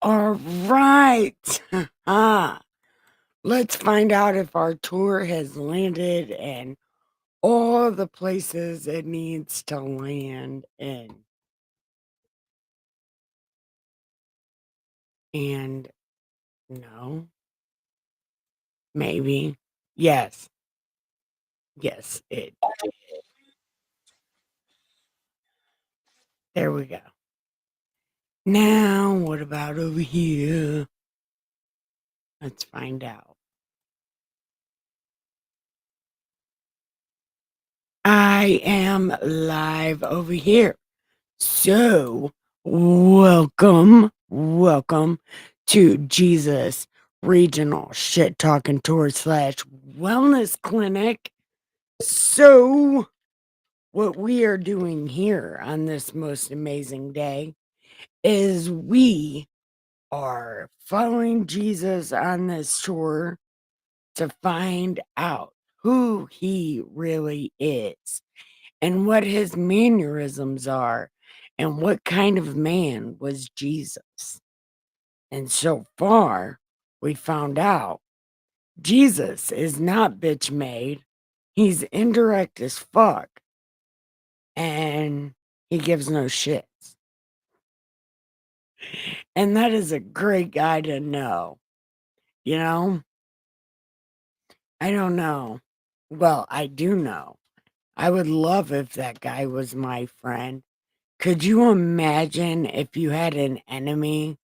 All right. Ah, let's find out if our tour has landed and all the places it needs to land in. And no, maybe. Yes. Yes, it. There we go. Now, what about over here? Let's find out. I am live over here. So, welcome to Jesus Regional Shit Talking Tour slash Wellness Clinic. So, what we are doing here on this most amazing day is we are following Jesus on this tour to find out who he really is and what his mannerisms are and what kind of man was Jesus. And so far, we found out Jesus is not bitch made. He's indirect as fuck and he gives no shits. And that is a great guy to know. You know, I don't know. Well, I do know. I would love if that guy was my friend. Could you imagine if you had an enemy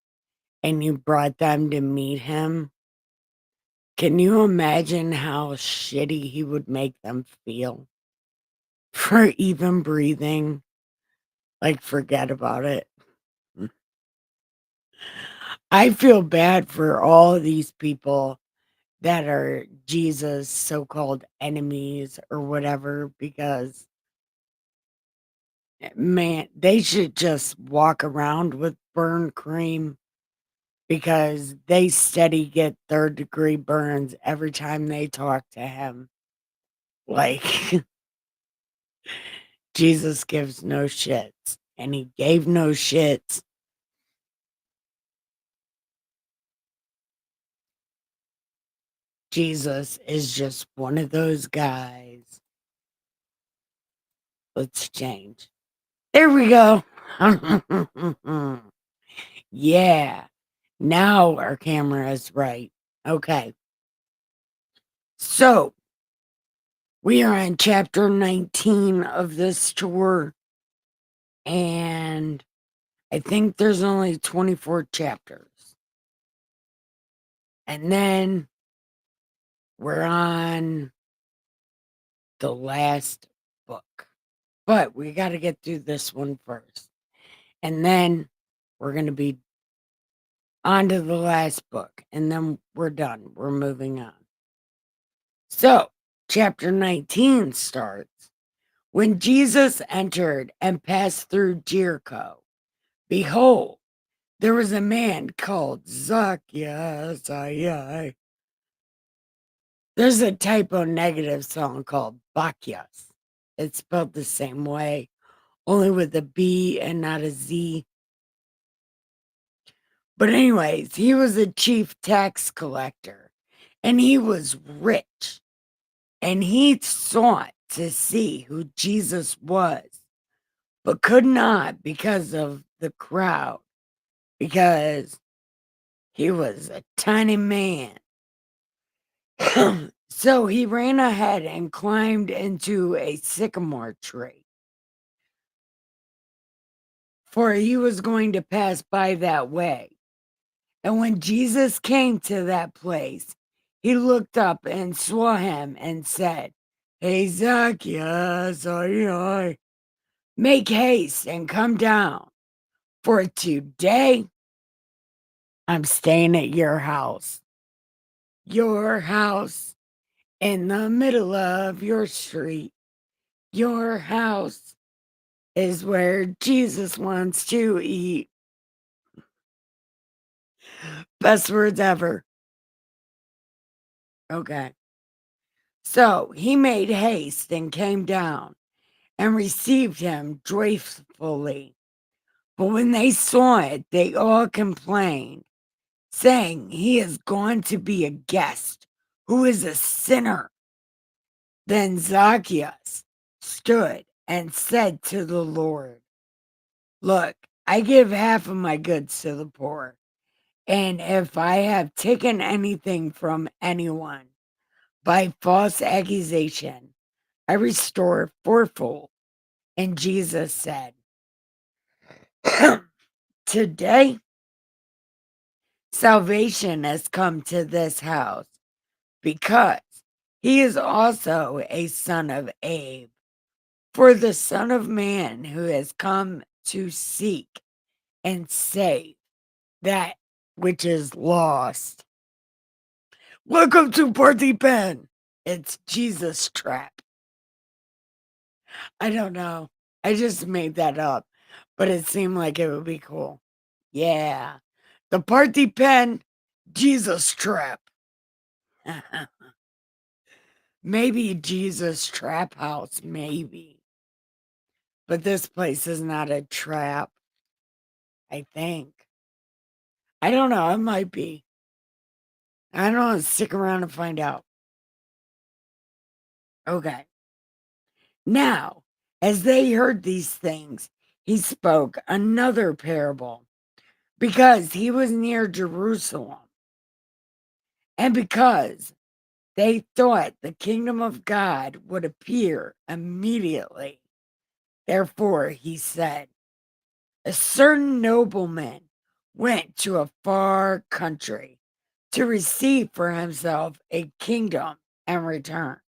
and you brought them to meet him? Can you imagine how shitty he would make them feel for even breathing? Like, forget about it. I feel bad for all of these people that are Jesus' so called enemies or whatever, because man, they should just walk around with burned cream because they steady get third-degree burns every time they talk to him. Like, Jesus gives no shits, and he gave no shits. Jesus is just one of those guys. Let's change. There we go. Yeah. Now our camera is right. Okay. So we are on chapter 19 of this tour, and I think there's only 24 chapters. And then we're on the last book. But we got to get through this one first. And then we're going to be on to the last book. And then we're done. We're moving on. So, chapter 19 starts when Jesus entered and passed through Jericho. Behold, there was a man called Zacchaeus. There's a typo negative song called Bacchus. It's spelled the same way, only with a B and not a Z. But anyways, he was a chief tax collector and he was rich and he sought to see who Jesus was, but could not because of the crowd, because he was a tiny man. So he ran ahead and climbed into a sycamore tree, for he was going to pass by that way. And when Jesus came to that place, he looked up and saw him and said, "Hey, Zacchaeus, make haste and come down, for today I'm staying at your house in the middle of your street. Your house is where Jesus wants to eat." Best words ever. Okay. So he made haste and came down and received him joyfully. But when they saw it, they all complained, saying, "He is gone to be a guest who is a sinner." Then Zacchaeus stood and said to the Lord, "Look, I give half of my goods to the poor, and if I have taken anything from anyone by false accusation, I restore fourfold." And Jesus said, "Today salvation has come to this house, because he is also a son of Abe. For the Son of Man who has come to seek and save that which is lost." Welcome to Party Pen. It's Jesus Trap. I don't know. I just made that up, but it seemed like it would be cool. Yeah. The Party Pen Jesus Trap. Maybe Jesus Trap House, maybe. But this place is not a trap, I think. I don't know. It might be. I don't know. Stick around and find out. Okay. Now, as they heard these things, he spoke another parable, because he was near Jerusalem, and because they thought the kingdom of God would appear immediately. Therefore, he said, "A certain nobleman went to a far country to receive for himself a kingdom and return.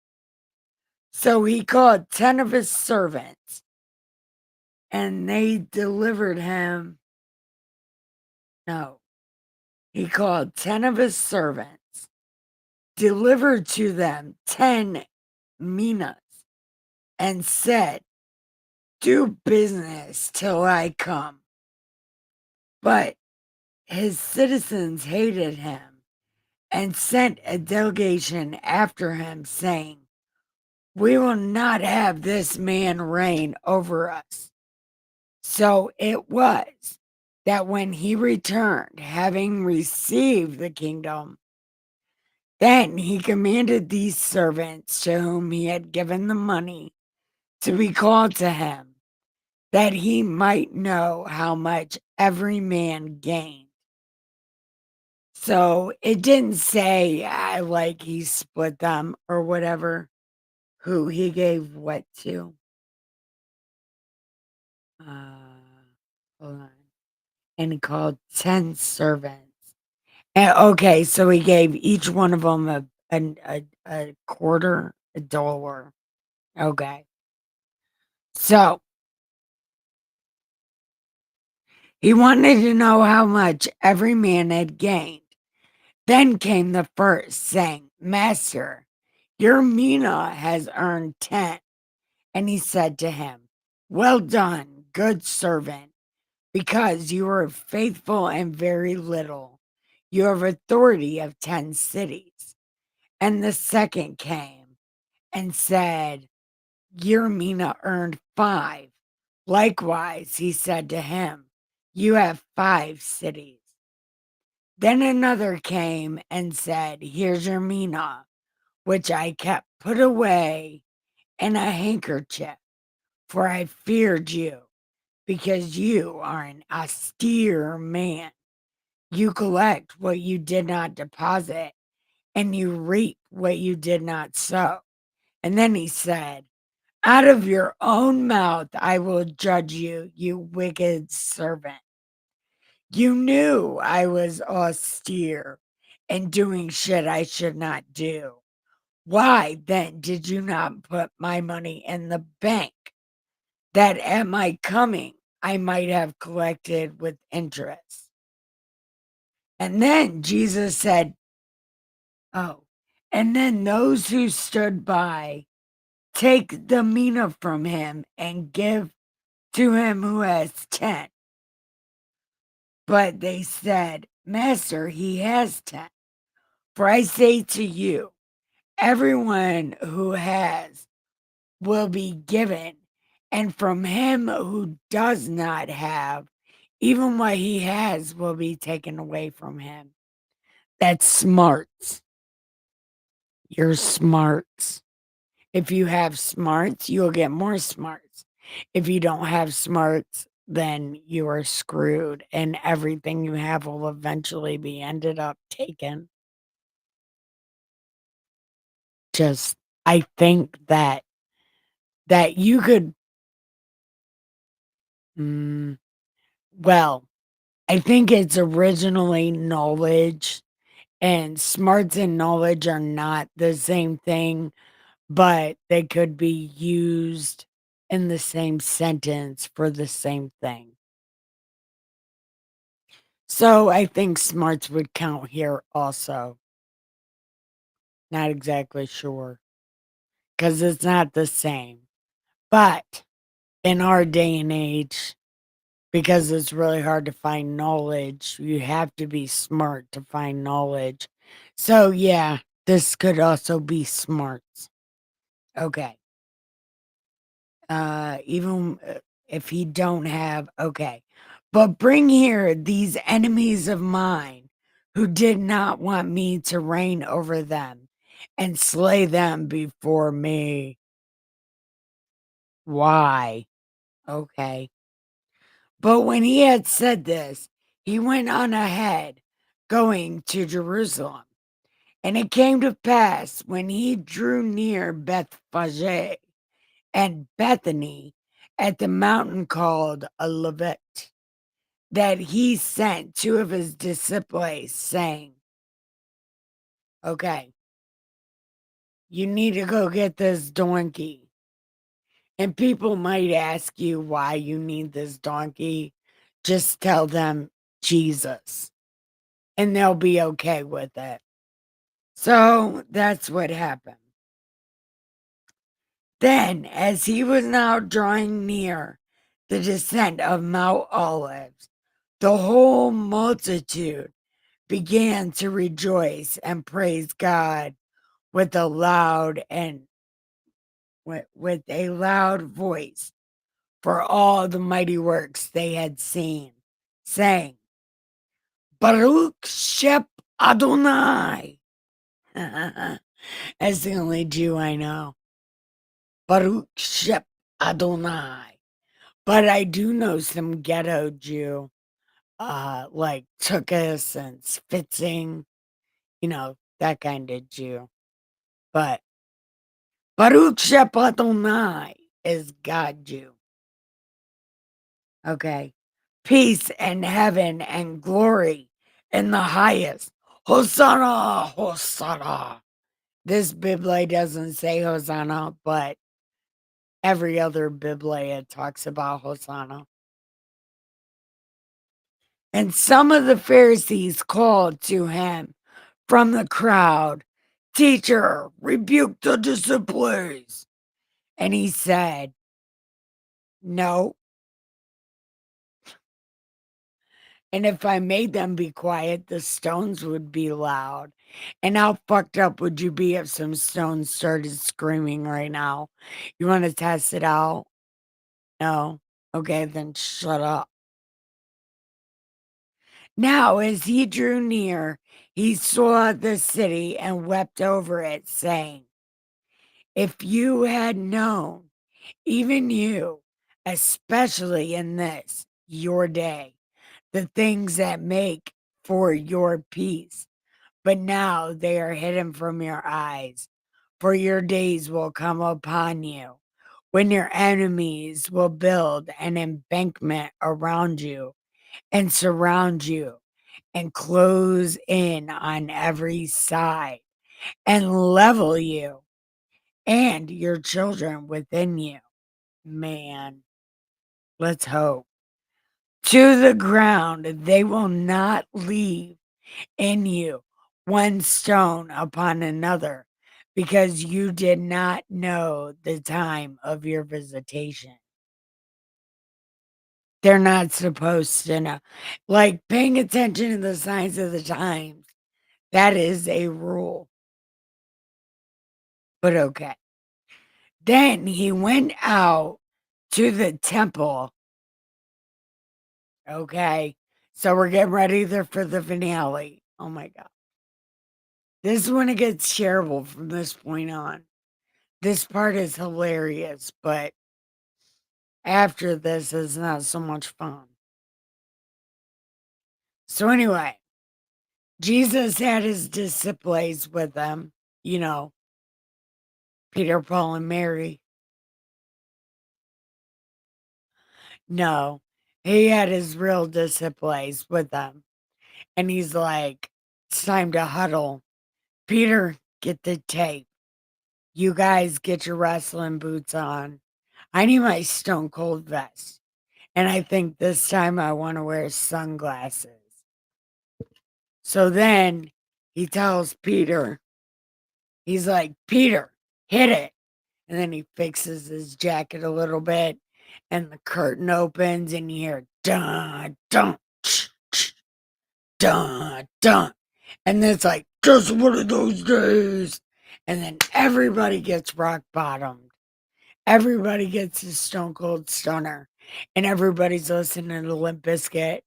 So he called 10 of his servants, and they delivered him. No, he called 10 of his servants, delivered to them 10 minas, and said, 'Do business till I come.' But his citizens hated him and sent a delegation after him, saying, 'We will not have this man reign over us.' So it was that when he returned, having received the kingdom, then he commanded these servants to whom he had given the money to be called to him, that he might know how much every man gained." So it didn't say like he split them or whatever, who he gave what to. Uh, Hold on. And he called 10 servants. And, okay, so he gave each one of them a quarter, a dollar. Okay. So he wanted to know how much every man had gained. Then came the first, saying, "Master, your mina has earned 10." And he said to him, "Well done, good servant, because you were faithful and very little. You have authority of 10 cities." And the second came and said, "Your mina earned 5." Likewise, he said to him, "You have 5 cities." Then another came and said, "Here's your mina, which I kept put away in a handkerchief, for I feared you, because you are an austere man. You collect what you did not deposit, and you reap what you did not sow." And then he said, "Out of your own mouth I will judge you, you wicked servant. You knew I was austere and doing shit I should not do. Why then did you not put my money in the bank, that at my coming I might have collected with interest?" And then Jesus said, "Oh, and then those who stood by, take the mina from him and give to him who has 10." But they said, "Master, he has 10. For I say to you, everyone who has will be given, and from him who does not have, Even what he has will be taken away from him. That's smarts. Your smarts. If you have smarts, you'll get more smarts. If you don't have smarts, then you are screwed and everything you have will eventually be ended up taken. Just I think that you could mm, well, I think it's originally knowledge, and smarts and knowledge are not the same thing, but they could be used in the same sentence for the same thing. So I think smarts would count here also. Not exactly sure because it's not the same. But in our day and age, because it's really hard to find knowledge, you have to be smart to find knowledge. So yeah, this could also be smarts. Okay. Even if he don't have, okay. But bring here these enemies of mine who did not want me to reign over them and slay them before me. Why? Okay. But when he had said this, he went on ahead, going to Jerusalem. And it came to pass when he drew near Bethphage and Bethany at the mountain called Olivet, that he sent two of his disciples, saying, okay, you need to go get this donkey. And people might ask you why you need this donkey. Just tell them Jesus, and they'll be okay with it. So that's what happened. Then, as he was now drawing near the descent of Mount Olives, the whole multitude began to rejoice and praise God with a loud and with a loud voice for all the mighty works they had seen, saying, Baruch Shep Adonai. That's the only Jew I know. Baruch Shep Adonai. But I do know some ghetto Jew, like Tukas and Spitzing, that kind of Jew. But Baruch Shep Adonai is God Jew. Okay. Peace and heaven and glory in the highest. Hosanna, Hosanna. This Biblia doesn't say Hosanna, but every other Biblia talks about Hosanna. And some of the Pharisees called to him from the crowd, Teacher, rebuke the disciples. And he said, No. And if I made them be quiet, the stones would be loud. And how fucked up would you be if some stones started screaming right now? You want to test it out? No? Okay, then shut up. Now, as he drew near, he saw the city and wept over it, saying, If you had known, even you, especially in this, your day, the things that make for your peace, but now they are hidden from your eyes, for your days will come upon you when your enemies will build an embankment around you and surround you and close in on every side and level you and your children within you. Man, let's hope. To the ground, they will not leave in you one stone upon another because you did not know the time of your visitation. They're not supposed to know. Like paying attention to the signs of the times, that is a rule. But okay. Then he went out to the temple Okay. So we're getting ready there for the finale. Oh my God. This is when it gets terrible from this point on. This part is hilarious, but after this is not so much fun. So anyway, Jesus had his disciples with him, you know, Peter, Paul, and Mary. No, he had his real disciples with him. And he's like, it's time to huddle. Peter, get the tape. You guys get your wrestling boots on. I need my stone cold vest. And I think this time I want to wear sunglasses. So then he tells Peter, he's like, Peter, hit it. And then he fixes his jacket a little bit, and the curtain opens, and you hear dun dun dun dun, and then it's like just one of those days, and then everybody gets rock bottomed. Everybody gets a stone cold stunner, and everybody's listening to Limp Bizkit,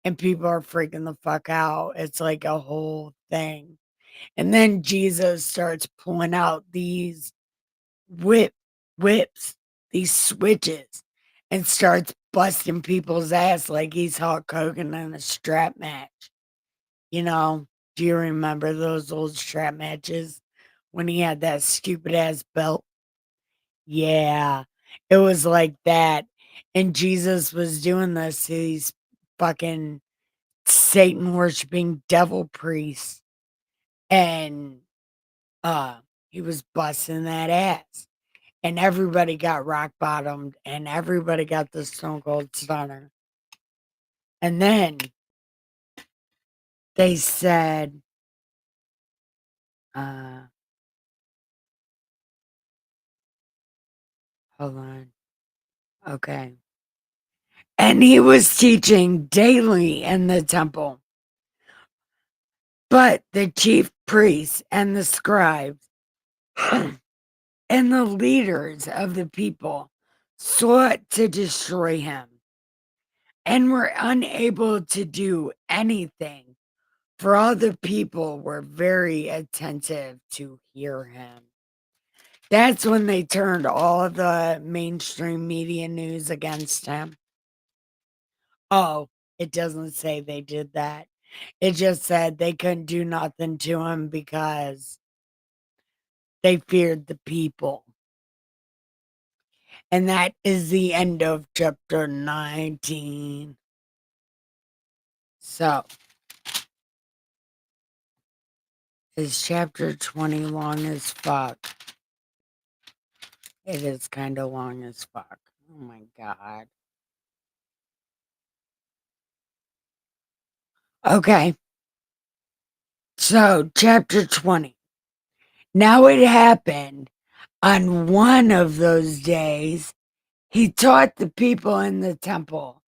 and people are freaking the fuck out. It's like a whole thing. And then Jesus starts pulling out these whip whips, these switches, and starts busting people's ass like he's Hulk Hogan in a strap match. You know, do you remember those old strap matches when he had that stupid ass belt? Yeah, it was like that. And Jesus was doing this to these fucking Satan worshiping devil priests. And uh he was busting that ass. And everybody got rock bottomed and everybody got the stone cold stunner. And then they said, uh, hold on. Okay. And he was teaching daily in the temple. But the chief priests and the scribes and the leaders of the people sought to destroy him and were unable to do anything, for all the people were very attentive to hear him. That's when they turned all of the mainstream media news against him. Oh, it doesn't say they did that. It just said they couldn't do nothing to him because they feared the people. And that is the end of chapter 19. So, is chapter 20 long as fuck? It is kind of long as fuck. Oh my God. Okay. So, chapter 20. Now it happened on one of those days, he taught the people in the temple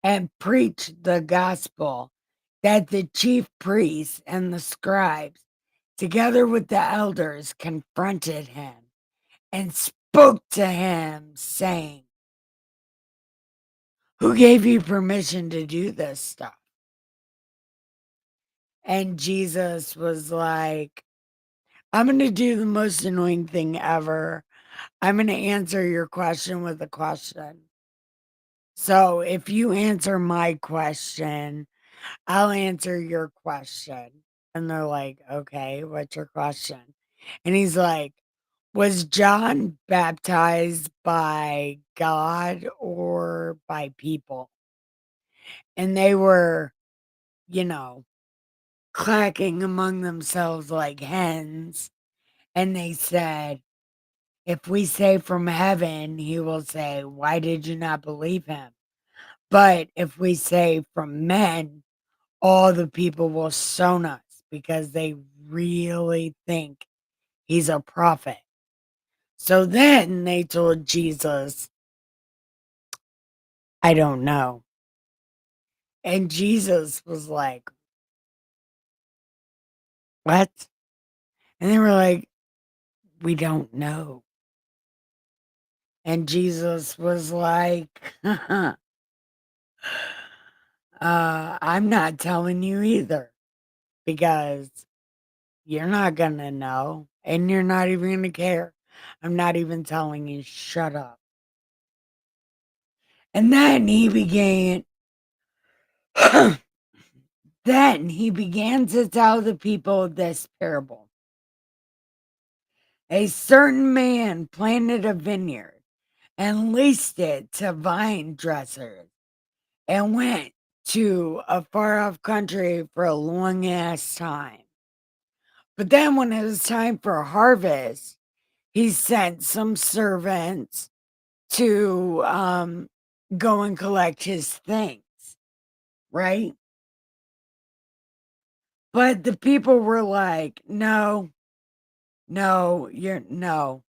and preached the gospel that the chief priests and the scribes, together with the elders, confronted him and spoke to him, saying, who gave you permission to do this stuff? And Jesus was like, I'm going to do the most annoying thing ever. I'm going to answer your question with a question. So if you answer my question, I'll answer your question. And they're like, okay, what's your question? And he's like, was John baptized by God or by people? And they were, you know, clacking among themselves like hens. And they said, if we say from heaven, he will say, why did you not believe him? But if we say from men, all the people will stone us because they really think he's a prophet. So then they told Jesus, I don't know. And Jesus was like, what? And they were like, we don't know. And Jesus was like, I'm not telling you either because you're not gonna know and you're not even gonna care. I'm not even telling you, shut up. And then he began, then he began to tell the people this parable. A certain man planted a vineyard and leased it to vine dressers and went to a far off country for a long ass time. But then when it was time for harvest, he sent some servants to go and collect his things, right? But the people were like, no, no, you're no.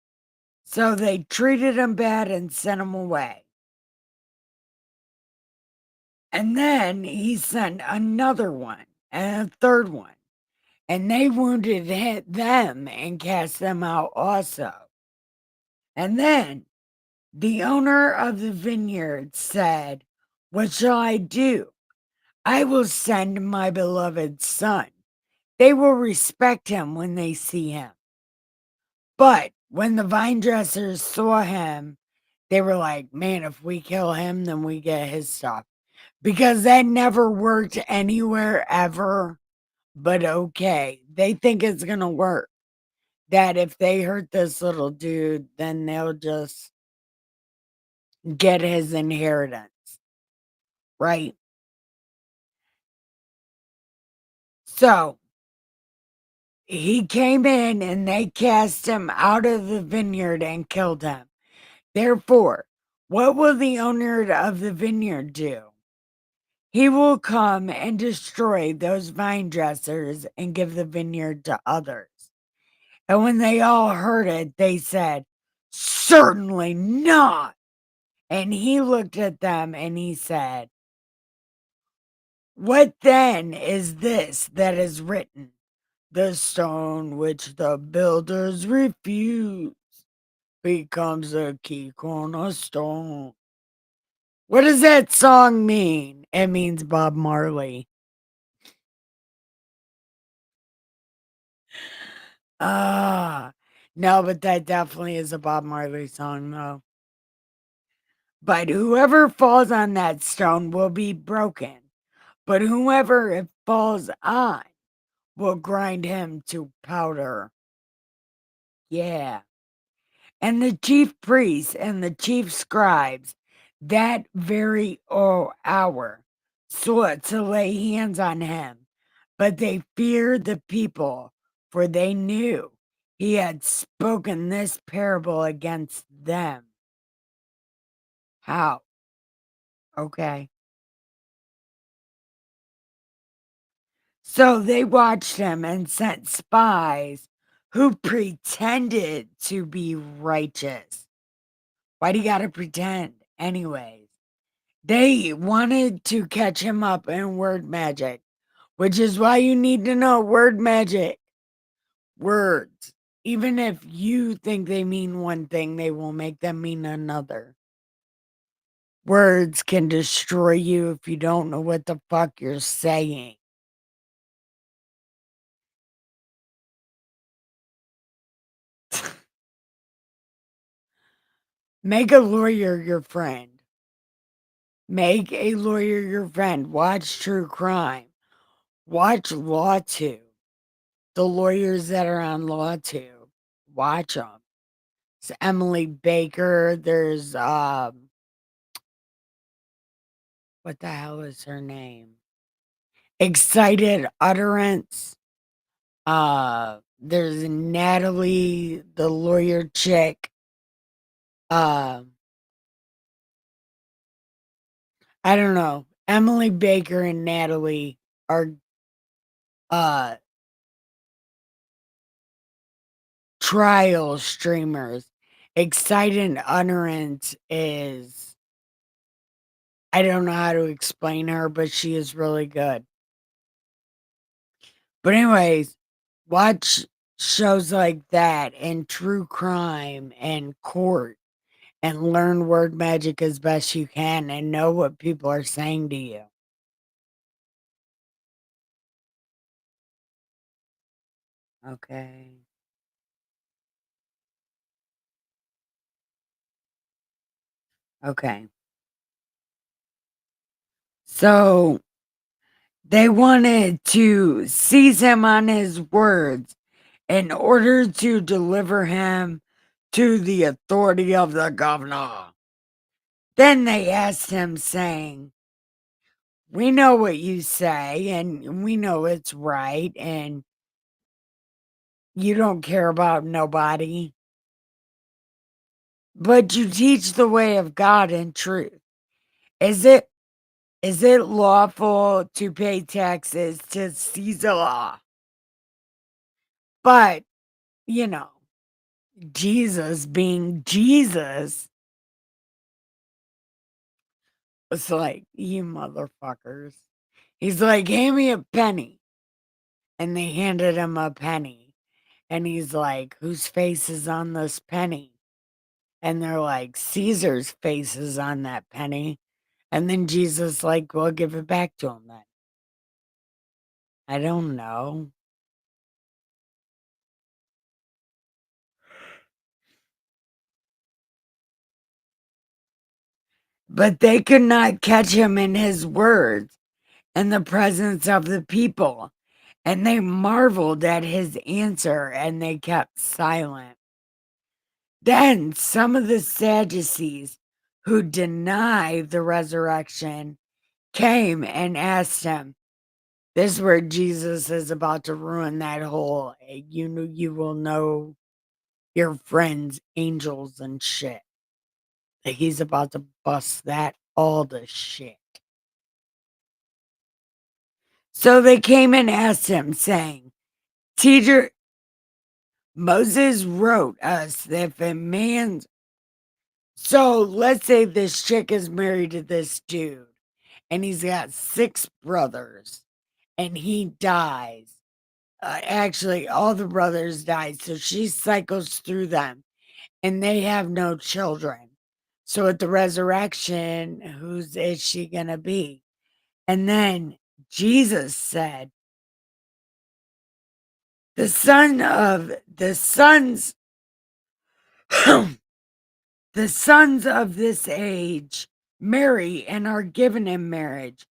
So they treated him bad and sent him away. And then he sent another one and a third one. And they wounded them and cast them out also. And then the owner of the vineyard said, what shall I do? I will send my beloved son. They will respect him when they see him. But when the vine dressers saw him, they were like, man, if we kill him, then we get his stuff. Because that never worked anywhere ever. But okay, they think it's going to work. That if they hurt this little dude, then they'll just get his inheritance. Right? So he came in and they cast him out of the vineyard and killed him. Therefore, what will the owner of the vineyard do? He will come and destroy those vine dressers and give the vineyard to others. And when they all heard it, they said, certainly not. And he looked at them and he said, what then is this that is written? The stone which the builders refuse becomes a key cornerstone. What does that song mean? It means Bob Marley. Ah, no, but that definitely is a Bob Marley song, though. But whoever falls on that stone will be broken, but whoever it falls on will grind him to powder. Yeah. And the chief priests and the chief scribes that very hour sought to lay hands on him, but they feared the people, for they knew he had spoken this parable against them. How? Okay. So they watched him and sent spies who pretended to be righteous. Why do you gotta pretend, anyways? They wanted to catch him up in word magic, which is why you need to know word magic. Words. Even if you think they mean one thing, they will make them mean another. Words can destroy you if you don't know what the fuck you're saying. Make a lawyer your friend. Make a lawyer your friend. Watch true crime. Watch Law 2. The lawyers that are on Law 2. Watch them. It's Emily Baker. There's what the hell is her name? Excited Utterance. There's Natalie, the lawyer chick. Uh, I don't know. Emily Baker and Natalie are uh trial streamers. Excited Utterance is, I don't know how to explain her, but she is really good. But anyways, watch shows like that and true crime and court and learn word magic as best you can and know what people are saying to you. Okay. Okay. So they wanted to seize him on his words in order to deliver him to the authority of the governor. Then they asked him, saying, "We know what you say, and we know it's right, and you don't care about nobody, but you teach the way of God in truth. Is it is it lawful to pay taxes to Caesar?" But, you know, Jesus being Jesus was like, "You motherfuckers." He's like, "Hand me a penny." And they handed him a penny. And he's like, "Whose face is on this penny?" And they're like, "Caesar's face is on that penny." And then Jesus like, "Well, give it back to him then." I don't know. But they could not catch him in his words in the presence of the people. And they marveled at his answer and they kept silent. Then some of the Sadducees who deny the resurrection came and asked him. This is where Jesus is about to ruin that whole you will know your friends, angels and shit. Like he's about to bust that all the shit. So they came and asked him, saying, "Teacher, Moses wrote us that if a man's so let's say this chick is married to this dude and he's got 6 brothers and he dies. Actually, all the brothers died, so she cycles through them and they have no children. So at the resurrection, whose is she gonna be?" And then Jesus said, "The son of the sons, the sons of this age marry and are given in marriage,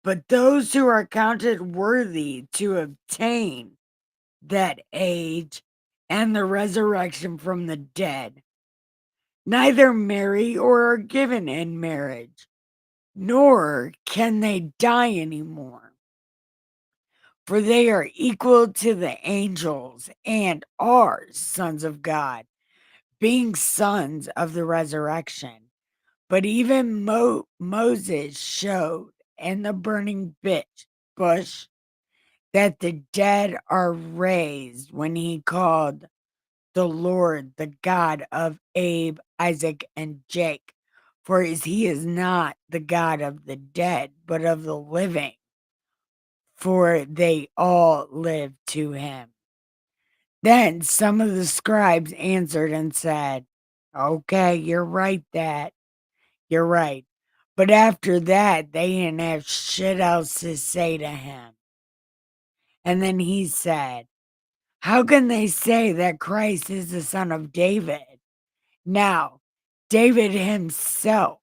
but those who are counted worthy to obtain that age and the resurrection from the dead neither marry or are given in marriage, nor can they die anymore, for they are equal to the angels and are sons of God, being sons of the resurrection. But even Moses showed in the burning bush that the dead are raised when he called the Lord the God of Abe, Isaac, and Jake. For he is not the God of the dead, but of the living, for they all live to him. Then some of the scribes answered and said, "Okay, you're right that. You're right." But after that, they didn't have shit else to say to him. And then he said, "How can they say that Christ is the son of David? Now, David himself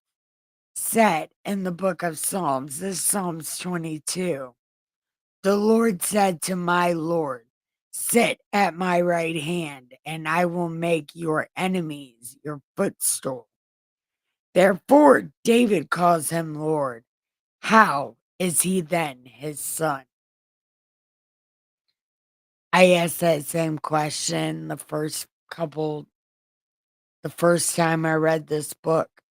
said in the book of Psalms, this is Psalms 22, the Lord said to my Lord, sit at my right hand, and I will make your enemies your footstool. Therefore, David calls him Lord. How is he then his son?" I asked that same question the first time I read this book.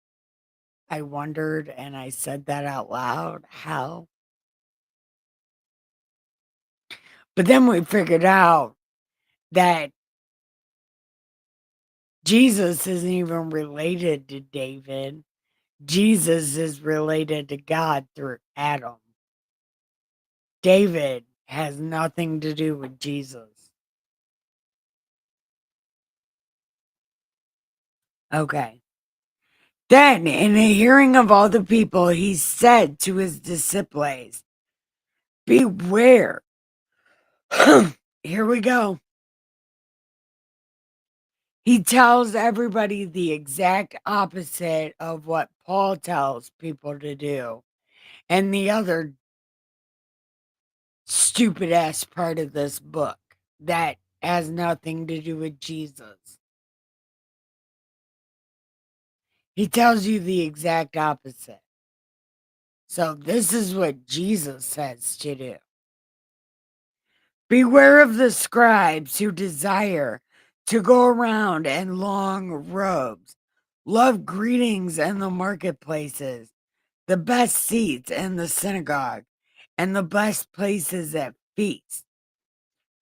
I wondered and I said that out loud. How? But then we figured out that Jesus isn't even related to David. Jesus is related to God through Adam. David has nothing to do with Jesus. Okay. Then, in a hearing of all the people, he said to his disciples, "Beware." Here we go. He tells everybody the exact opposite of what Paul tells people to do. And the other stupid ass part of this book that has nothing to do with Jesus. He tells you the exact opposite. So this is what Jesus says to do. Beware of the scribes who desire to go around in long robes, love greetings in the marketplaces, the best seats in the synagogue, and the best places at feasts,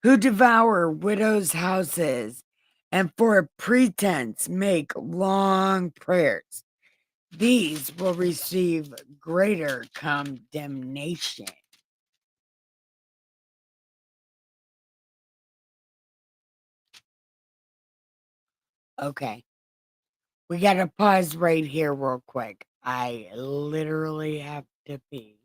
who devour widows' houses and for a pretense make long prayers. These will receive greater condemnation. Okay, we got to pause right here, real quick. I literally have to pee.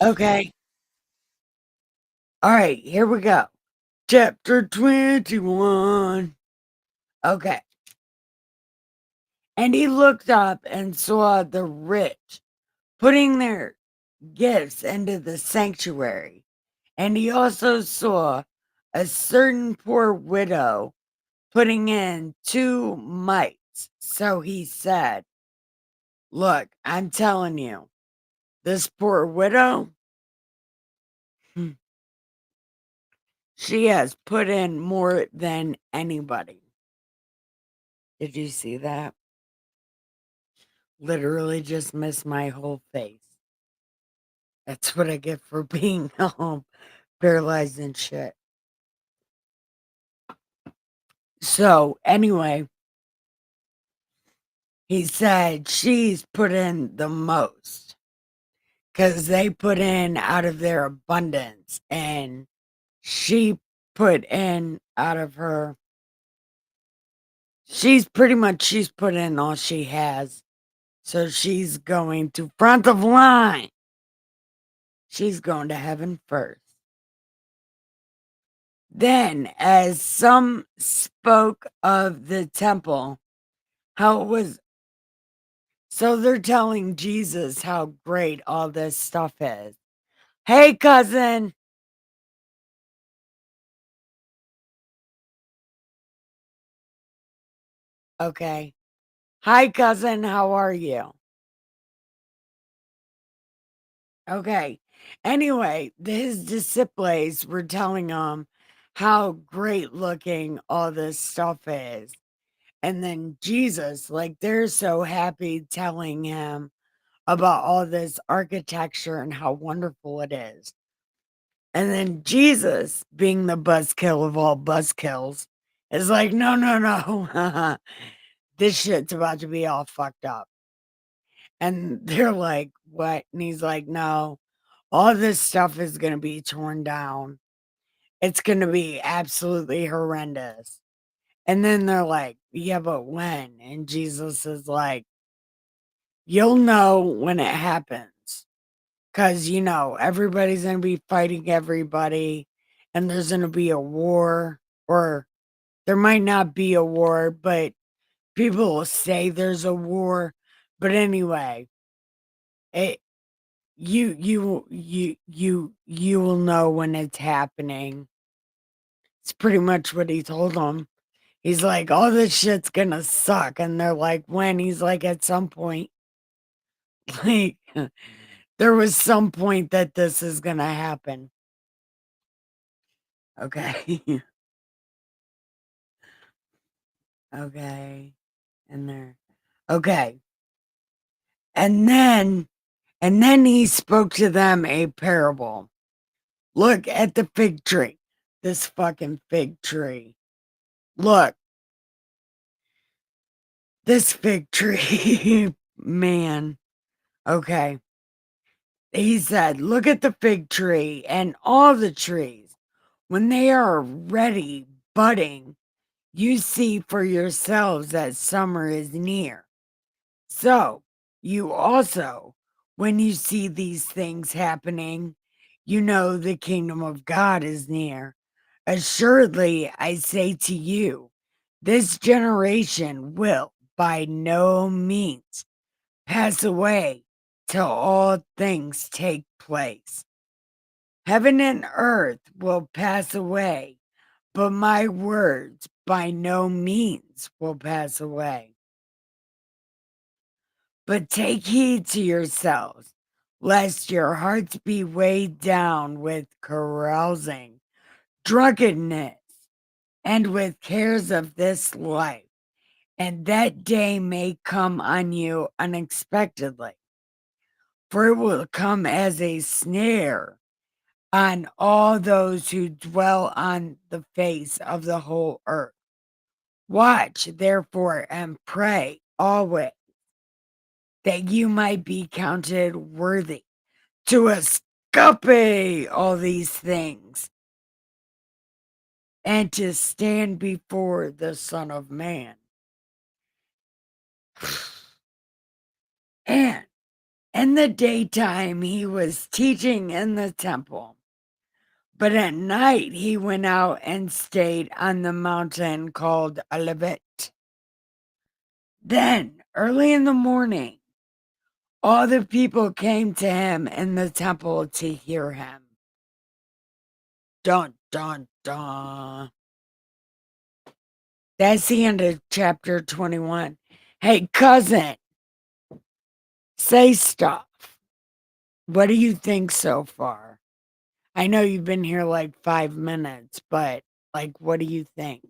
Okay, all right, here we go. Chapter 21. Okay. And he looked up and saw the rich putting their gifts into the sanctuary. And he also saw a certain poor widow putting in 2 mites. So he said, look, I'm telling you, this poor widow, hmm, she has put in more than anybody. Did you see that? Literally just missed my whole face. That's what I get for being paralyzed and shit. So anyway, he said she's put in the most because they put in out of their abundance, and she put in out of her. She's put in all she has. So she's going to front of line. She's going to heaven first. Then, as some spoke of the temple, how it was. So they're telling Jesus how great all this stuff is. Hey, cousin. Okay. Hi, cousin. How are you? Okay. Anyway, his disciples were telling him how great looking all this stuff is. And then Jesus, like, they're so happy telling him about all this architecture and how wonderful it is. And then Jesus, being the buzzkill of all buzzkills, is like, no, no, no. This shit's about to be all fucked up. And they're like, what? And he's like, no, All this stuff is gonna be torn down. It's gonna be absolutely horrendous. And then they're like, "Yeah, but when?" And Jesus is like, "You'll know when it happens, cause everybody's gonna be fighting everybody, and there's gonna be a war, or there might not be a war, but people will say there's a war. But anyway, it you will know when it's happening." It's pretty much what he told them. He's like, "All this shit's gonna suck," and they're like, "When?" He's like, "At some point." Like, there was some point that this is gonna happen. Okay. Okay. And there. Okay. And then he spoke to them a parable. "Look at the fig tree. This fucking fig tree. Look, this fig tree." Man. Okay. He said, "Look at the fig tree and all the trees. When they are ready, budding, you see for yourselves that summer is near. So, you also, when you see these things happening, you know the kingdom of God is near. Assuredly, I say to you, this generation will by no means pass away till all things take place. Heaven and earth will pass away, but my words by no means will pass away. But take heed to yourselves, lest your hearts be weighed down with carousing, drunkenness, and with cares of this life, and that day may come on you unexpectedly. For it will come as a snare on all those who dwell on the face of the whole earth. Watch, therefore, and pray always that you might be counted worthy to escape all these things and to stand before the Son of Man. And in the daytime he was teaching in the temple, but at night he went out and stayed on the mountain called Olivet. Then, early in the morning, all the people came to him in the temple to hear him. Dun, dun, dun. That's the end of chapter 21. Hey, cousin, say stuff. What do you think so far? I know you've been here like 5 minutes, but what do you think?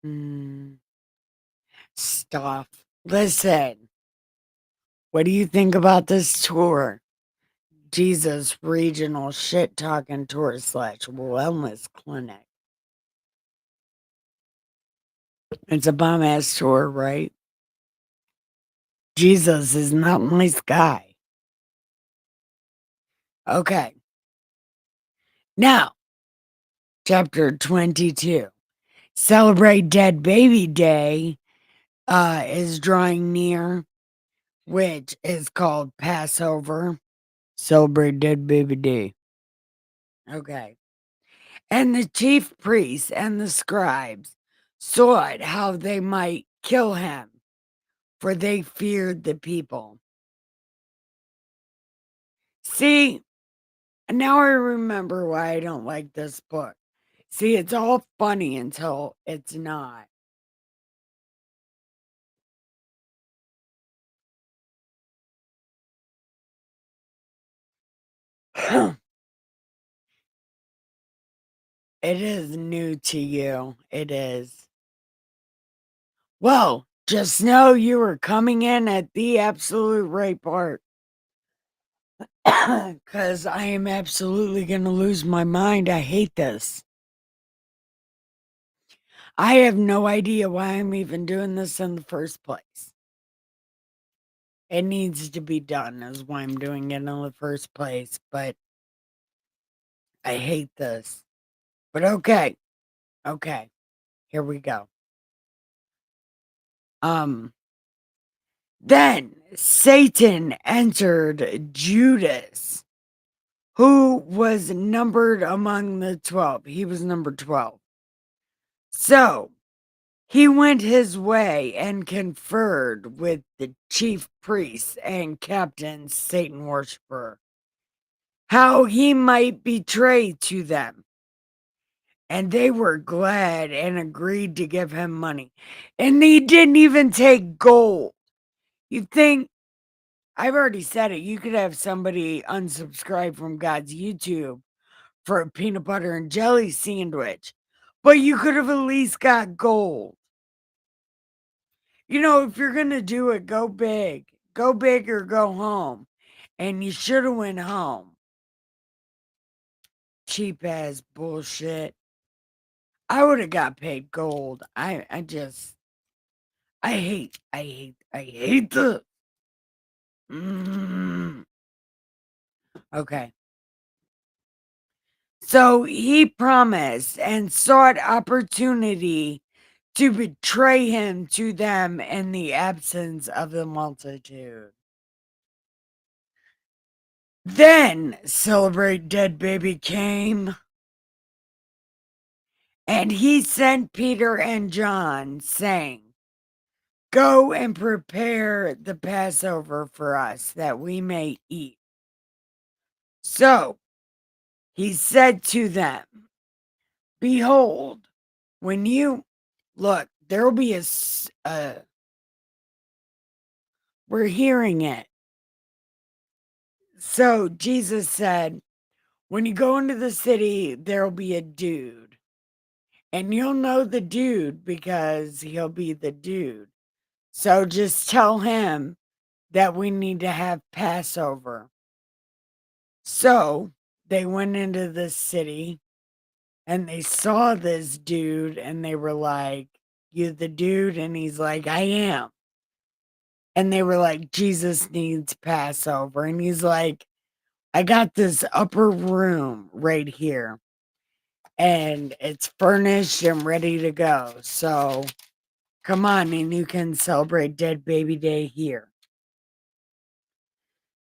Mm, stuff. Listen, what do you think about this tour? Jesus Regional Shit Talking Tour / Wellness Clinic. It's a bomb ass tour, right? Jesus is not a nice guy. Okay. Now, chapter 22. Celebrate Dead Baby Day is drawing near, which is called Passover. Celebrate Dead Baby Day. Okay. And the chief priests and the scribes sought how they might kill him, for they feared the people. See, now I remember why I don't like this book. See, it's all funny until it's not. It is new to you. It is. Well, just know you were coming in at the absolute right part. Because I am absolutely going to lose my mind. I hate this. I have no idea why I'm even doing this in the first place. It needs to be done is why I'm doing it in the first place, but I hate this. But okay. Okay. Here we go. Um Then Satan entered Judas, who was numbered among the 12. He was number 12. So he went his way and conferred with the chief priests and captain Satan worshiper, how he might betray to them. And they were glad and agreed to give him money. And they didn't even take gold. You think, I've already said it, you could have somebody unsubscribe from God's YouTube for a peanut butter and jelly sandwich, but you could have at least got gold. You know, if you're going to do it, go big. Go big or go home. And you should have went home. Cheap ass bullshit. I would have got paid gold. I hate the. Mm. Okay. So he promised and sought opportunity to betray him to them in the absence of the multitude. Then Celebrate Dead Baby came, and he sent Peter and John, saying, go and prepare the Passover for us, that we may eat. So he said to them, behold, when you look, there will be we're hearing it. So Jesus said, when you go into the city, there will be a dude. And you'll know the dude because he'll be the dude. So just tell him that we need to have Passover. So they went into the city and they saw this dude and they were like, you the dude? And he's like, I am. And they were like, Jesus needs Passover. And he's like, I got this upper room right here and it's furnished and ready to go. So come on and you can celebrate Dead Baby Day here.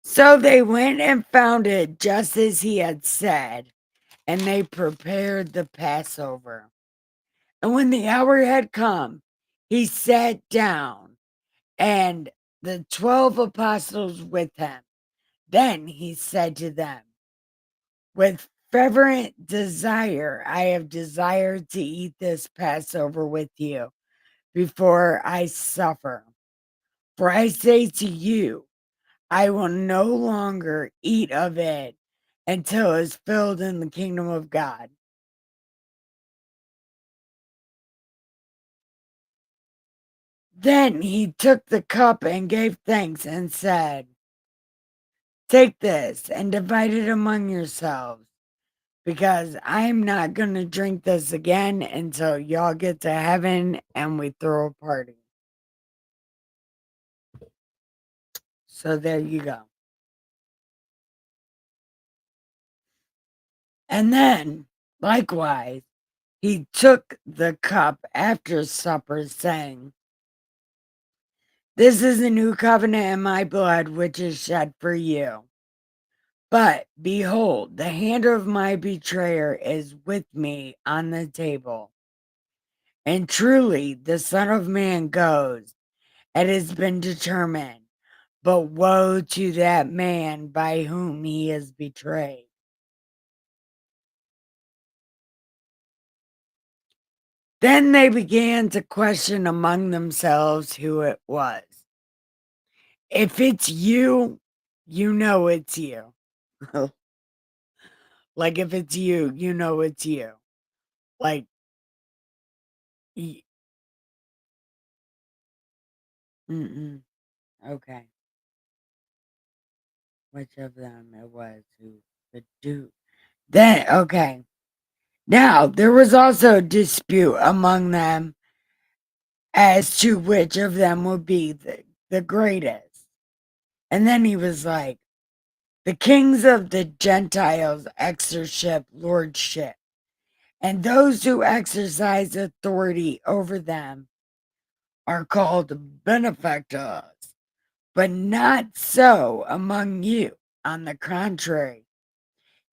So they went and found it just as he had said, and they prepared the Passover. And when the hour had come, he sat down, and the 12 apostles with him. Then he said to them, with fervent desire, I have desired to eat this Passover with you before I suffer. For I say to you, I will no longer eat of it until it is filled in the kingdom of God. Then he took the cup and gave thanks and said, take this and divide it among yourselves, because I'm not going to drink this again until y'all get to heaven and we throw a party. So there you go. And then, likewise, he took the cup after supper, saying, this is a new covenant in my blood, which is shed for you. But behold, the hand of my betrayer is with me on the table. And truly, the Son of Man goes, it has been determined. But woe to that man by whom he is betrayed. Then they began to question among themselves who it was. If it's you, you know it's you. Like if it's you, you know it's you. Like, mm-mm. Okay. Which of them it was who the dude. Then, okay. Now, there was also a dispute among them as to which of them would be the greatest. And then he was like, the kings of the Gentiles exercise lordship, and those who exercise authority over them are called benefactors, but not so among you. On the contrary,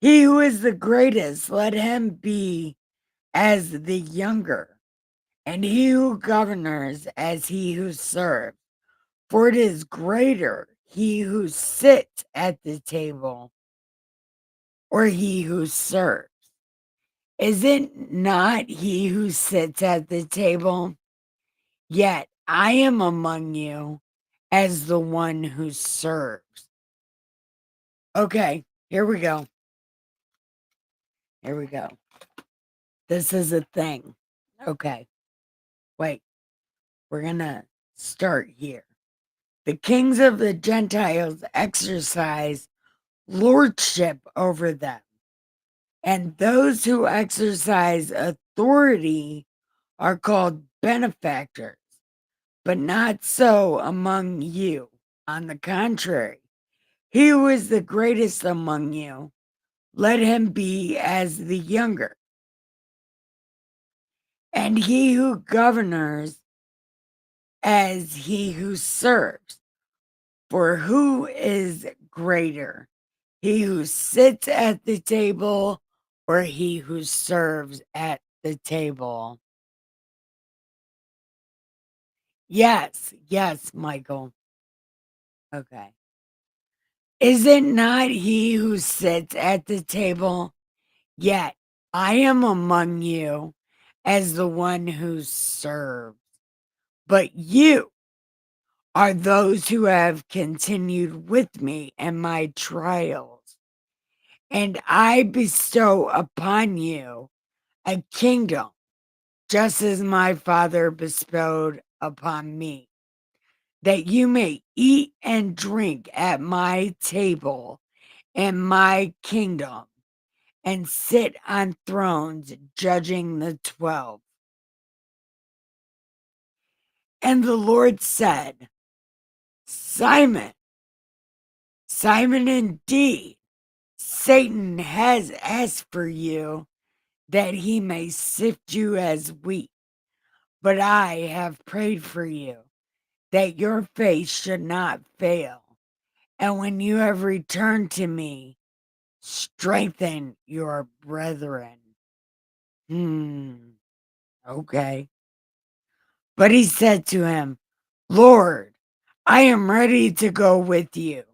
he who is the greatest, let him be as the younger, and he who governs as he who serves. For it is greater he who sits at the table or he who serves. Is it not he who sits at the table? Yet I am among you as the one who serves. Okay, here we go. Here we go. This is a thing. Okay, wait. We're going to start here. The kings of the Gentiles exercise lordship over them, and those who exercise authority are called benefactors, but not so among you. On the contrary, he who is the greatest among you, let him be as the younger, and he who governs as he who serves. For who is greater, he who sits at the table or he who serves at the table? Yes, Michael. Okay. Is it not he who sits at the table? Yet I am among you as the one who serves. But you are those who have continued with me in my trials, and I bestow upon you a kingdom, just as my Father bestowed upon me, that you may eat and drink at my table in my kingdom, and sit on thrones judging the 12. And the Lord said, Simon, Simon, indeed, Satan has asked for you that he may sift you as wheat. But I have prayed for you that your faith should not fail. And when you have returned to me, strengthen your brethren. Okay. But he said to him, Lord, I am ready to go with you,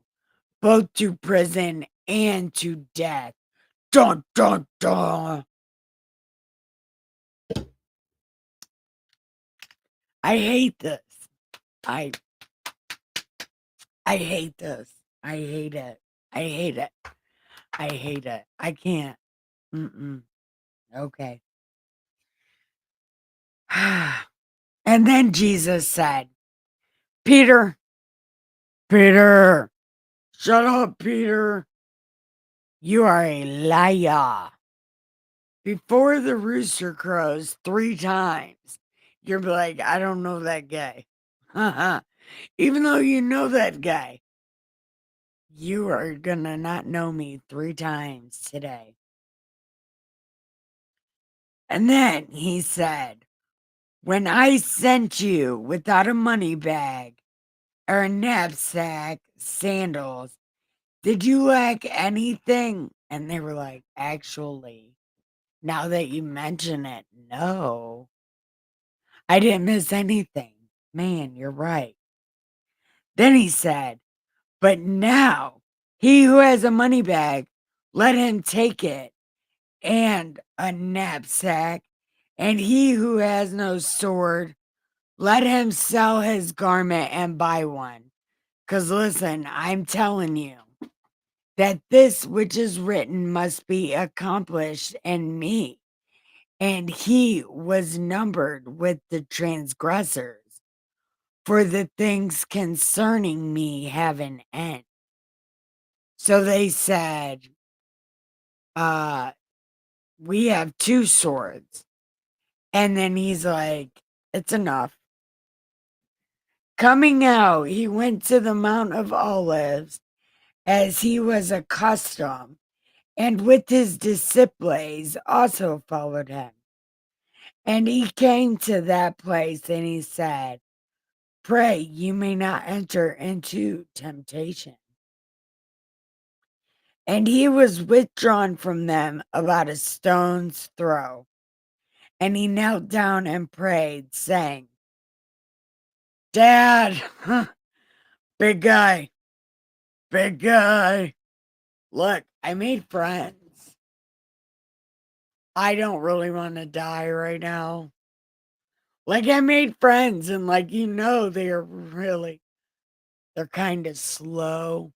both to prison and to death. Dun, dun, dun. I hate this. I I hate this. I hate it. I hate it. I hate it. I can't. Mm-mm. Okay. And then Jesus said, Peter, Peter, shut up, Peter. You are a liar. Before the rooster crows 3 times, you're like, I don't know that guy. Even though you know that guy, you are gonna not know me 3 times today. And then he said, when I sent you without a money bag or a knapsack, sandals, did you lack anything? And they were like, actually, now that you mention it, no, I didn't miss anything. Man, you're right. Then he said, but now he who has a money bag, let him take it, and a knapsack, and he who has no sword, let him sell his garment and buy one. Because listen, I'm telling you that this which is written must be accomplished in me. And he was numbered with the transgressors, for the things concerning me have an end. So they said, uh, we have two swords. And then he's like, it's enough. Coming out, he went to the Mount of Olives as he was accustomed, and with his disciples also followed him. And he came to that place and he said, pray you may not enter into temptation. And he was withdrawn from them about a stone's throw. And he knelt down and prayed, saying, Dad, big guy, big guy, look, I made friends. I don't really want to die right now. Like, I made friends, and like, they're kind of slow,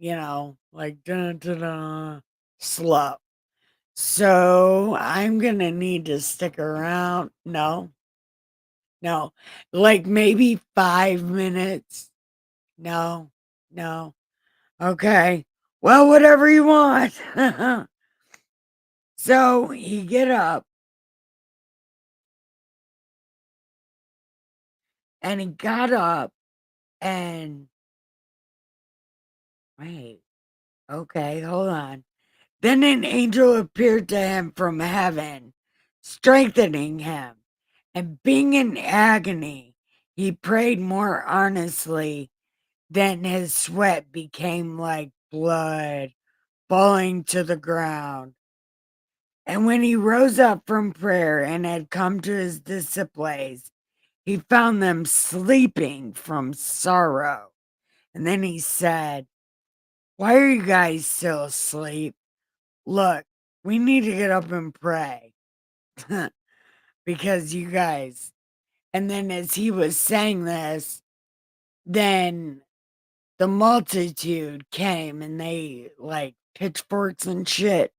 like, dun, dun, dun, slow. So I'm gonna need to stick around. No, like maybe 5 minutes. No, no. Okay. Well, whatever you want. So he get up and he got up and wait, okay, hold on. Then an angel appeared to him from heaven, strengthening him. And being in agony, he prayed more earnestly. Then his sweat became like blood falling to the ground. And when he rose up from prayer and had come to his disciples, he found them sleeping from sorrow. And then he said, why are you guys still asleep? Look, we need to get up and pray because you guys. And then as he was saying this, then the multitude came and they like pitchforks and shit,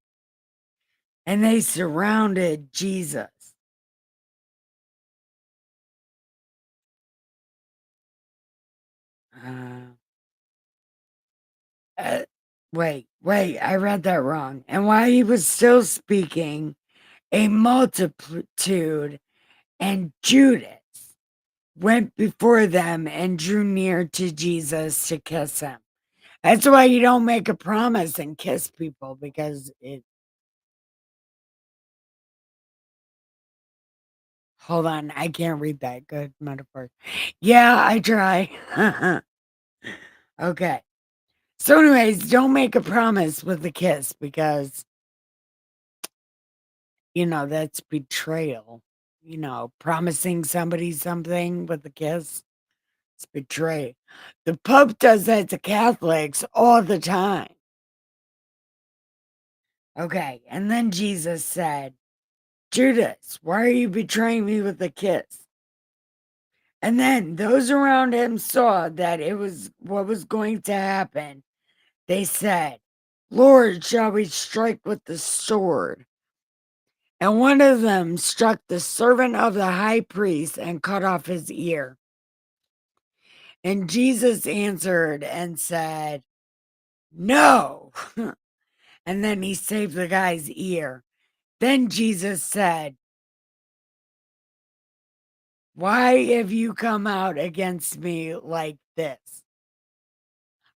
and they surrounded Jesus. Uh, uh, wait, I read that wrong. And while he was still speaking, a multitude and Judas went before them and drew near to Jesus to kiss him. That's why you don't make a promise and kiss people because it. Hold on, I can't read that. Good metaphor. Yeah, I try. Okay. So, anyways, don't make a promise with a kiss because, that's betrayal. Promising somebody something with a kiss, it's betrayal. The Pope does that to Catholics all the time. Okay. And then Jesus said, Judas, why are you betraying me with a kiss? And then those around him saw that it was what was going to happen. They said, Lord, shall we strike with the sword? And one of them struck the servant of the high priest and cut off his ear. And Jesus answered and said, no. And then he saved the guy's ear. Then Jesus said, why have you come out against me like this?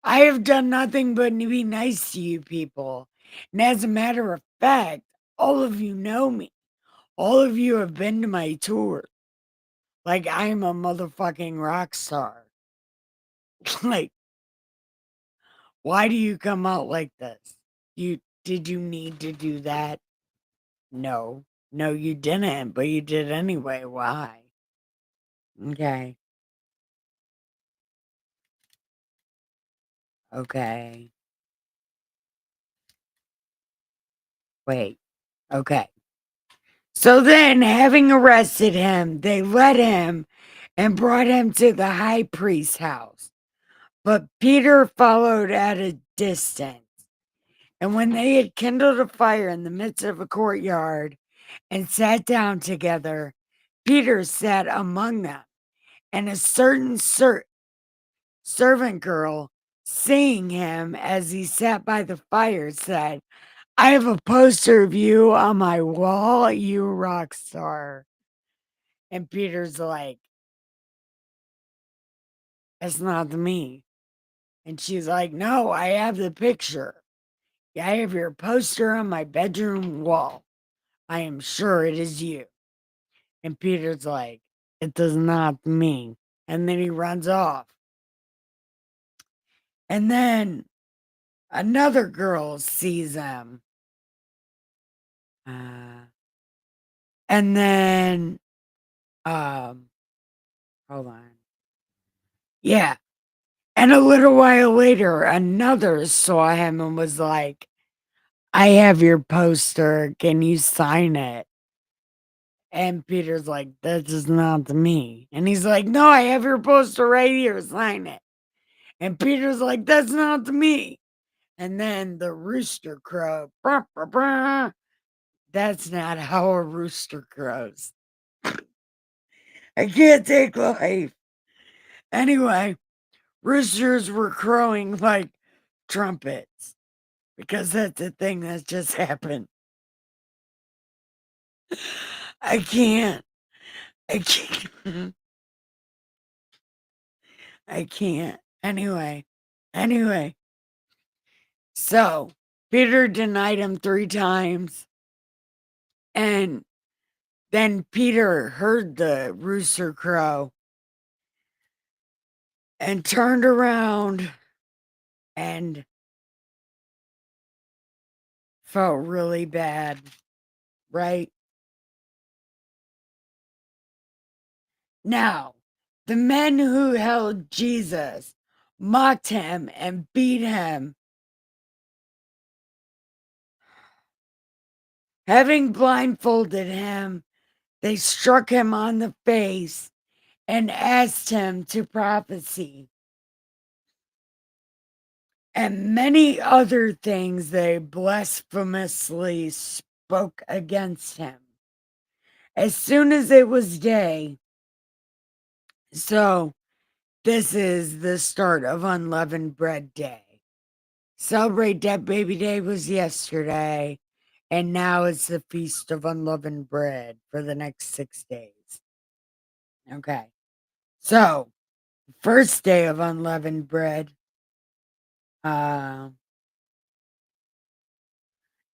I have done nothing but be nice to you people. And as a matter of fact, all of you know me. All of you have been to my tour. Like I'm a motherfucking rock star. Like, why do you come out like this? Did you need to do that? No. No, you didn't, but you did anyway. Why? Okay. Okay. Wait. Okay. So then, having arrested him, they led him and brought him to the high priest's house. But Peter followed at a distance. And when they had kindled a fire in the midst of a courtyard and sat down together, Peter sat among them. And a certain servant girl, seeing him as he sat by the fire, said, I have a poster of you on my wall, you rock star. And Peter's like, it's not me. And she's like, no, I have the picture. Yeah, I have your poster on my bedroom wall. I am sure it is you. And Peter's like, it does not me. And then he runs off. And then another girl sees him. And then, um, hold on. Yeah. And a little while later, another saw him and was like, I have your poster. Can you sign it? And Peter's like, that is not me. And he's like, no, I have your poster right here. Sign it. And Peter's like, that's not me. And then the rooster crow. Brr, brr, brr. That's not how a rooster crows. I can't take life. Anyway, roosters were crowing like trumpets because that's the thing that just happened. I can't. I can't. I can't. Anyway. So Peter denied him 3 times. And then Peter heard the rooster crow and turned around and felt really bad, right? Now, the men who held Jesus mocked him and beat him. Having blindfolded him, they struck him on the face and asked him to prophesy. And many other things they blasphemously spoke against him. As soon as it was day, so this is the start of Unleavened Bread Day. Celebrate Dead Baby Day was yesterday, and now it's the Feast of Unleavened Bread for the next 6 days. Okay, so first day of Unleavened Bread, uh,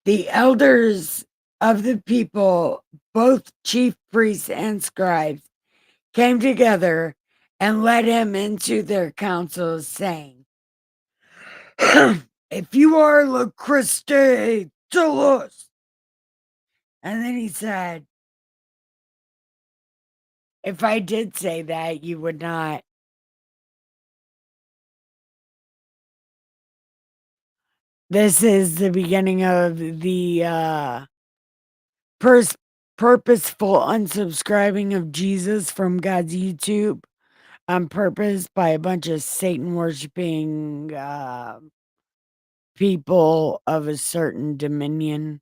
the elders of the people, both chief priests and scribes, came together and led him into their councils, saying, if you are the Christ, tell us. And then he said, if I did say that, you would not. This is the beginning of the purposeful unsubscribing of Jesus from God's YouTube on purpose by a bunch of Satan worshiping people of a certain dominion.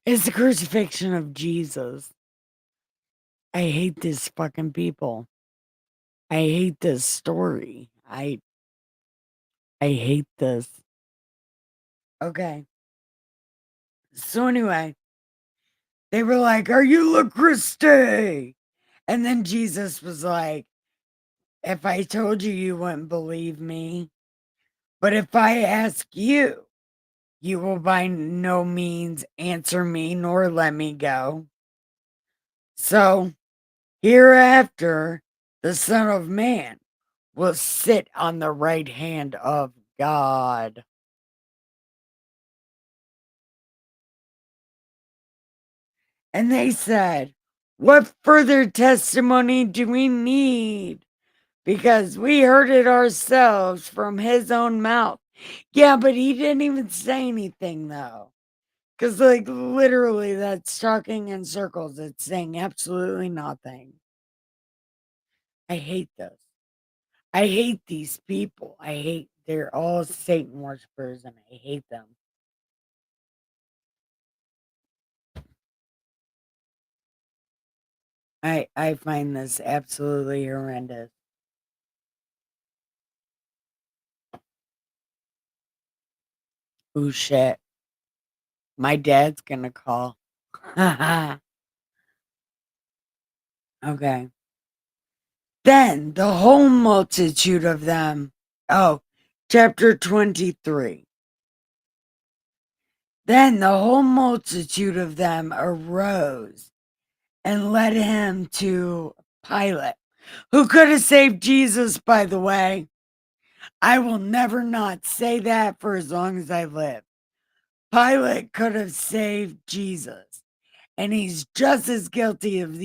It's the crucifixion of Jesus. I hate these fucking people. I hate this story. I hate this. Okay. So anyway, they were like, are you the Christ? And then Jesus was like, if I told you, you wouldn't believe me. But if I ask you, you will by no means answer me nor let me go. So hereafter, the Son of Man will sit on the right hand of God. And they said, what further testimony do we need? Because we heard it ourselves from his own mouth. Yeah, but he didn't even say anything, though. Because, like, literally, that's talking in circles. It's saying absolutely nothing. I hate this. I hate these people. They're all Satan worshipers, and I hate them. I find this absolutely horrendous. Oh shit. My dad's gonna call. Okay. Then the whole multitude of them. Oh, chapter 23. Then the whole multitude of them arose and led him to Pilate, who could have saved Jesus, by the way. I will never not say that for as long as I live. Pilate could have saved Jesus, and he's just as guilty of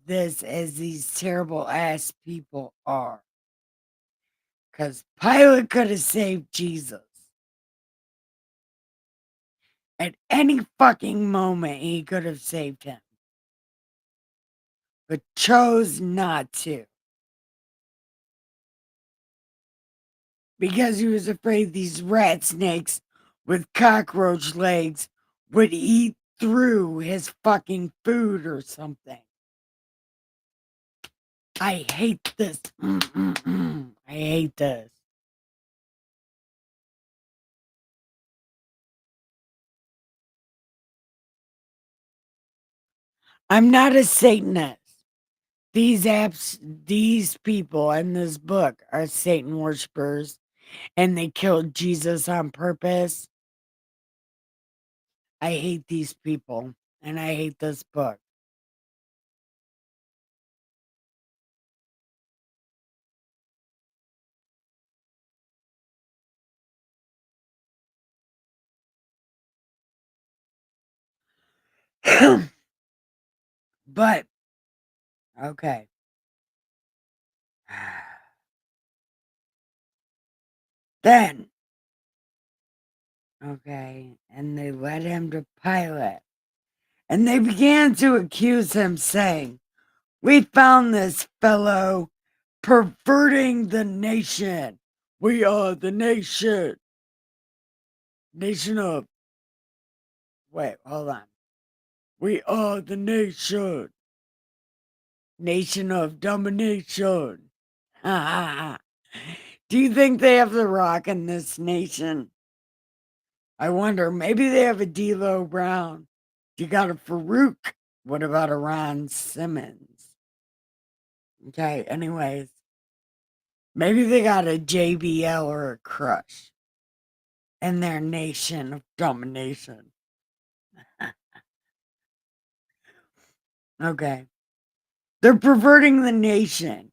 this as these terrible ass people are. Because Pilate could have saved Jesus. At any fucking moment, he could have saved him, but chose not to. Because he was afraid these rat snakes with cockroach legs would eat through his fucking food or something. I hate this. I hate this. I'm not a Satanist. These people in this book are Satan worshipers, and they killed Jesus on purpose. I hate these people, and I hate this book. But okay. Then, okay, and they led him to Pilate, and they began to accuse him, saying, "We found this fellow perverting the nation. We are the nation. Nation of, wait, hold on. We are the nation. Nation of domination." Do you think they have the rock in this nation? I wonder, maybe they have a D'Lo Brown. You got a Farouk. What about a Ron Simmons? Okay, anyways. Maybe they got a JBL or a Crush in their nation of domination. Okay. They're perverting the nation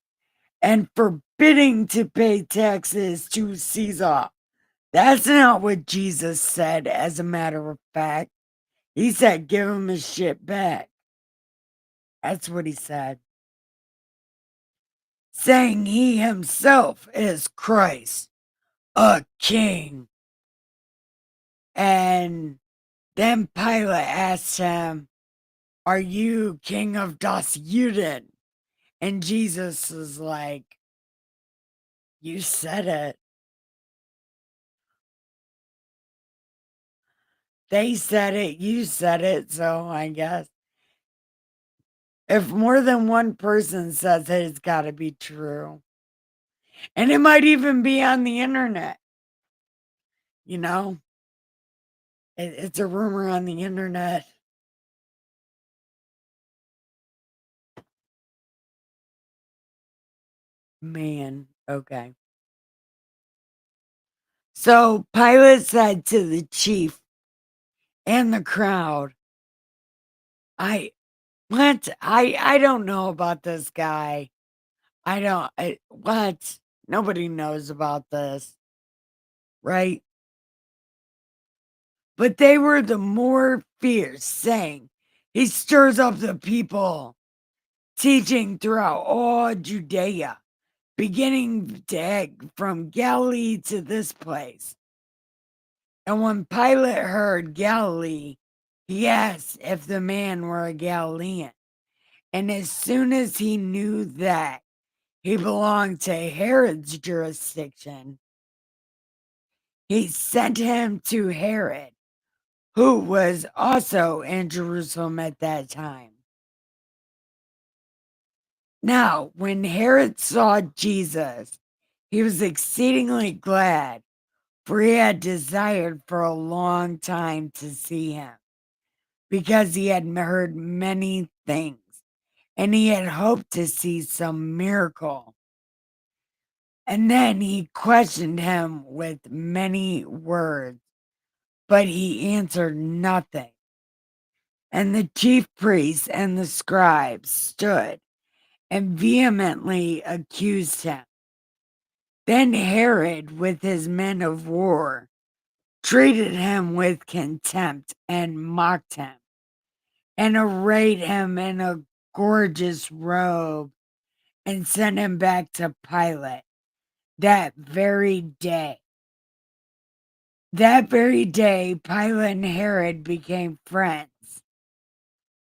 and forbidding to pay taxes to Caesar. That's not what Jesus said, as a matter of fact. He said, give him his shit back. That's what he said. Saying he himself is Christ, a king. And then Pilate asked him, are you king of Das Juden? And Jesus is like, you said it. They said it, you said it, so I guess if more than one person says it, it's got to be true. And it might even be on the internet. You know, it's a rumor on the internet. Man, okay. So Pilate said to the chief and the crowd, I don't know about this guy. What? Nobody knows about this, right? But they were the more fierce, saying, he stirs up the people, teaching throughout all Judea, beginning from Galilee to this place. And when Pilate heard Galilee, he asked if the man were a Galilean. And as soon as he knew that he belonged to Herod's jurisdiction, he sent him to Herod, who was also in Jerusalem at that time. Now, when Herod saw Jesus, He was exceedingly glad, for he had desired for a long time to see him, because he had heard many things, and he had hoped to see some miracle. And then he questioned him with many words, but he answered nothing. And the chief priests and the scribes stood and vehemently accused him. Then Herod, with his men of war, treated him with contempt and mocked him, and arrayed him in a gorgeous robe, and sent him back to Pilate that very day. That very day, Pilate and Herod became friends,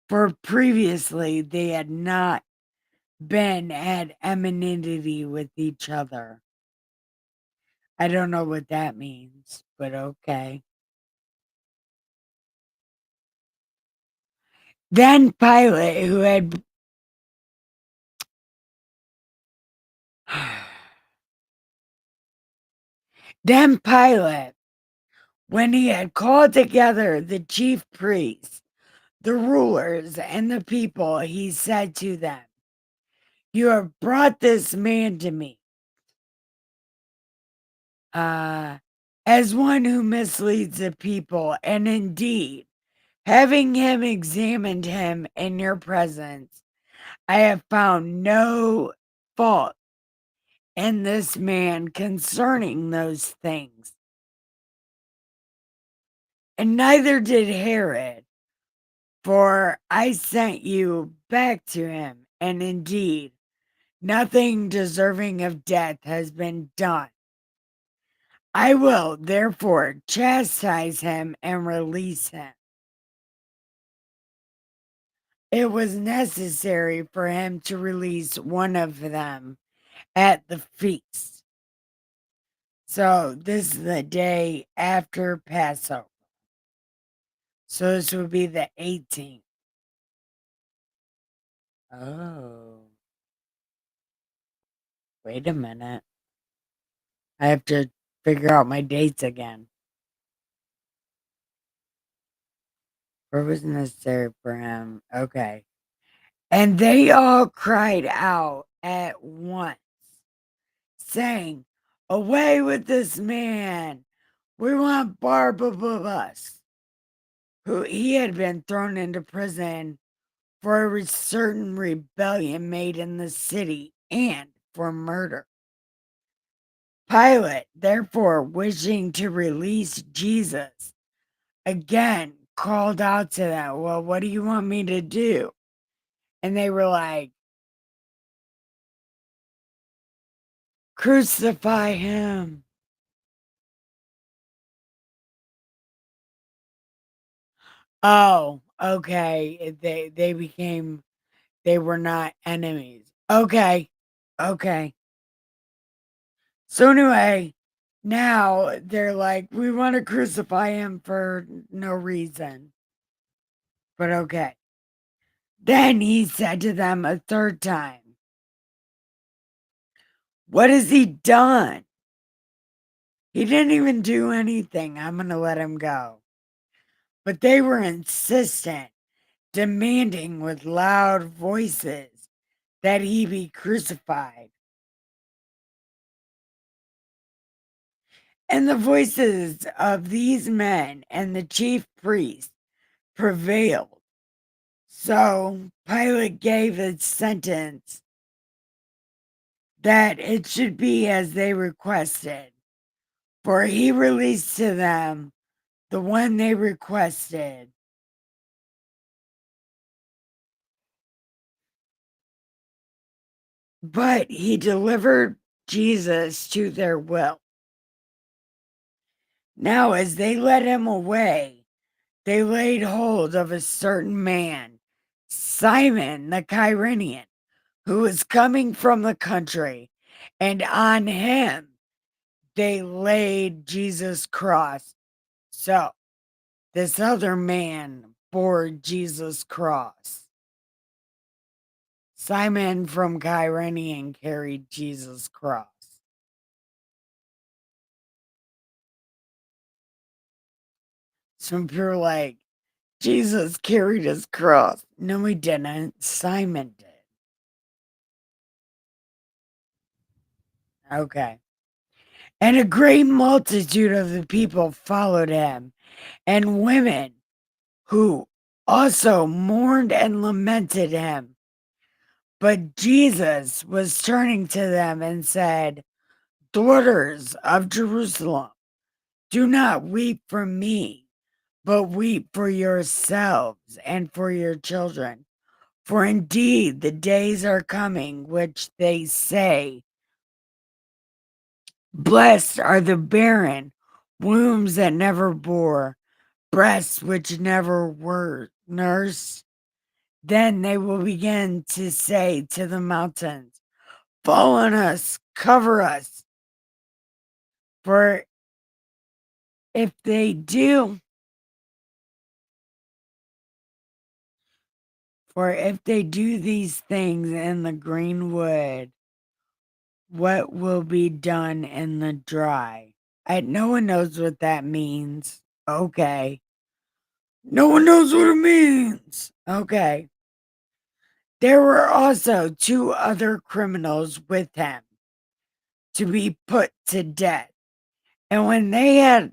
for previously they had not been at enmity with each other. I don't know what that means, but okay. Then Pilate, who had then Pilate, when he had called together the chief priests, the rulers, and the people, he said to them, "You have brought this man to me, uh, as one who misleads the people, and indeed, having him examined him in your presence, I have found no fault in this man concerning those things. And neither did Herod, for I sent you back to him, and indeed, nothing deserving of death has been done. I will therefore chastise him and release him." It was necessary for him to release one of them at the feast. So this is the day after Passover. So this would be the 18th. Oh, wait a minute. I have to figure out my dates again. Where was necessary for him? Okay. And they all cried out at once, saying, "Away with this man! We want Barabbas," who he had been thrown into prison for a certain rebellion made in the city and for murder. Pilate, therefore, wishing to release Jesus, again called out to them, "Well, what do you want me to do?" And they were like, "Crucify him." Oh, okay. They were not enemies. Okay. Okay. So anyway, now they're like, "We want to crucify him for no reason." But okay. Then he said to them a third time, "What has he done? He didn't even do anything. I'm going to let him go." But they were insistent, demanding with loud voices that he be crucified. And the voices of these men and the chief priests prevailed. So Pilate gave a sentence that it should be as they requested, for he released to them the one they requested, but he delivered Jesus to their will. Now, as they led him away, they laid hold of a certain man, Simon the Cyrenian, who was coming from the country, and on him they laid Jesus' cross. So this other man bore Jesus' cross. Simon from Cyrenian carried Jesus' cross. Some people are like, Jesus carried his cross. No, he didn't. Simon did. Okay. And a great multitude of the people followed him, and women who also mourned and lamented him. But Jesus was turning to them and said, Daughters of Jerusalem, do not weep for me, but weep for yourselves and for your children. For indeed the days are coming which they say, Blessed are the barren, wombs that never bore, breasts which never were nursed. Then they will begin to say to the mountains, Fall on us, cover us. For if they do, for if they do these things in the green wood, what will be done in the dry? No one knows what that means. Okay. No one knows what it means. Okay. There were also two other criminals with him to be put to death. And when they had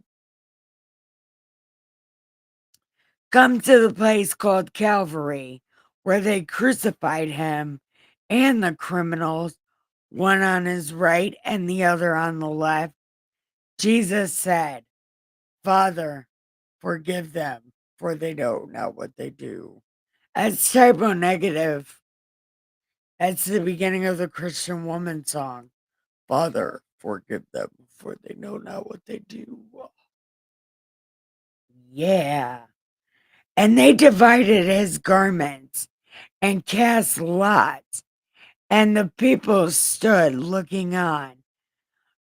come to the place called Calvary, where they crucified him and the criminals, one on his right and the other on the left, Jesus said, Father, forgive them, for they know not what they do. That's typo negative. That's the beginning of the Christian Woman song. Father, forgive them, for they know not what they do. Yeah. And they divided his garments and cast lots, and the people stood looking on.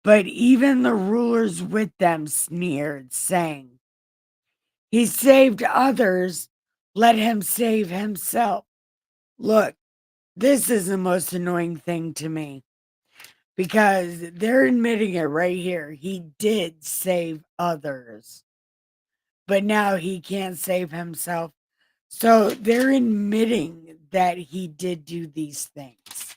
But even the rulers with them sneered, saying, He saved others, let him save himself. Look, this is the most annoying thing to me because they're admitting it right here. He did save others, but now he can't save himself. So they're admitting that he did do these things.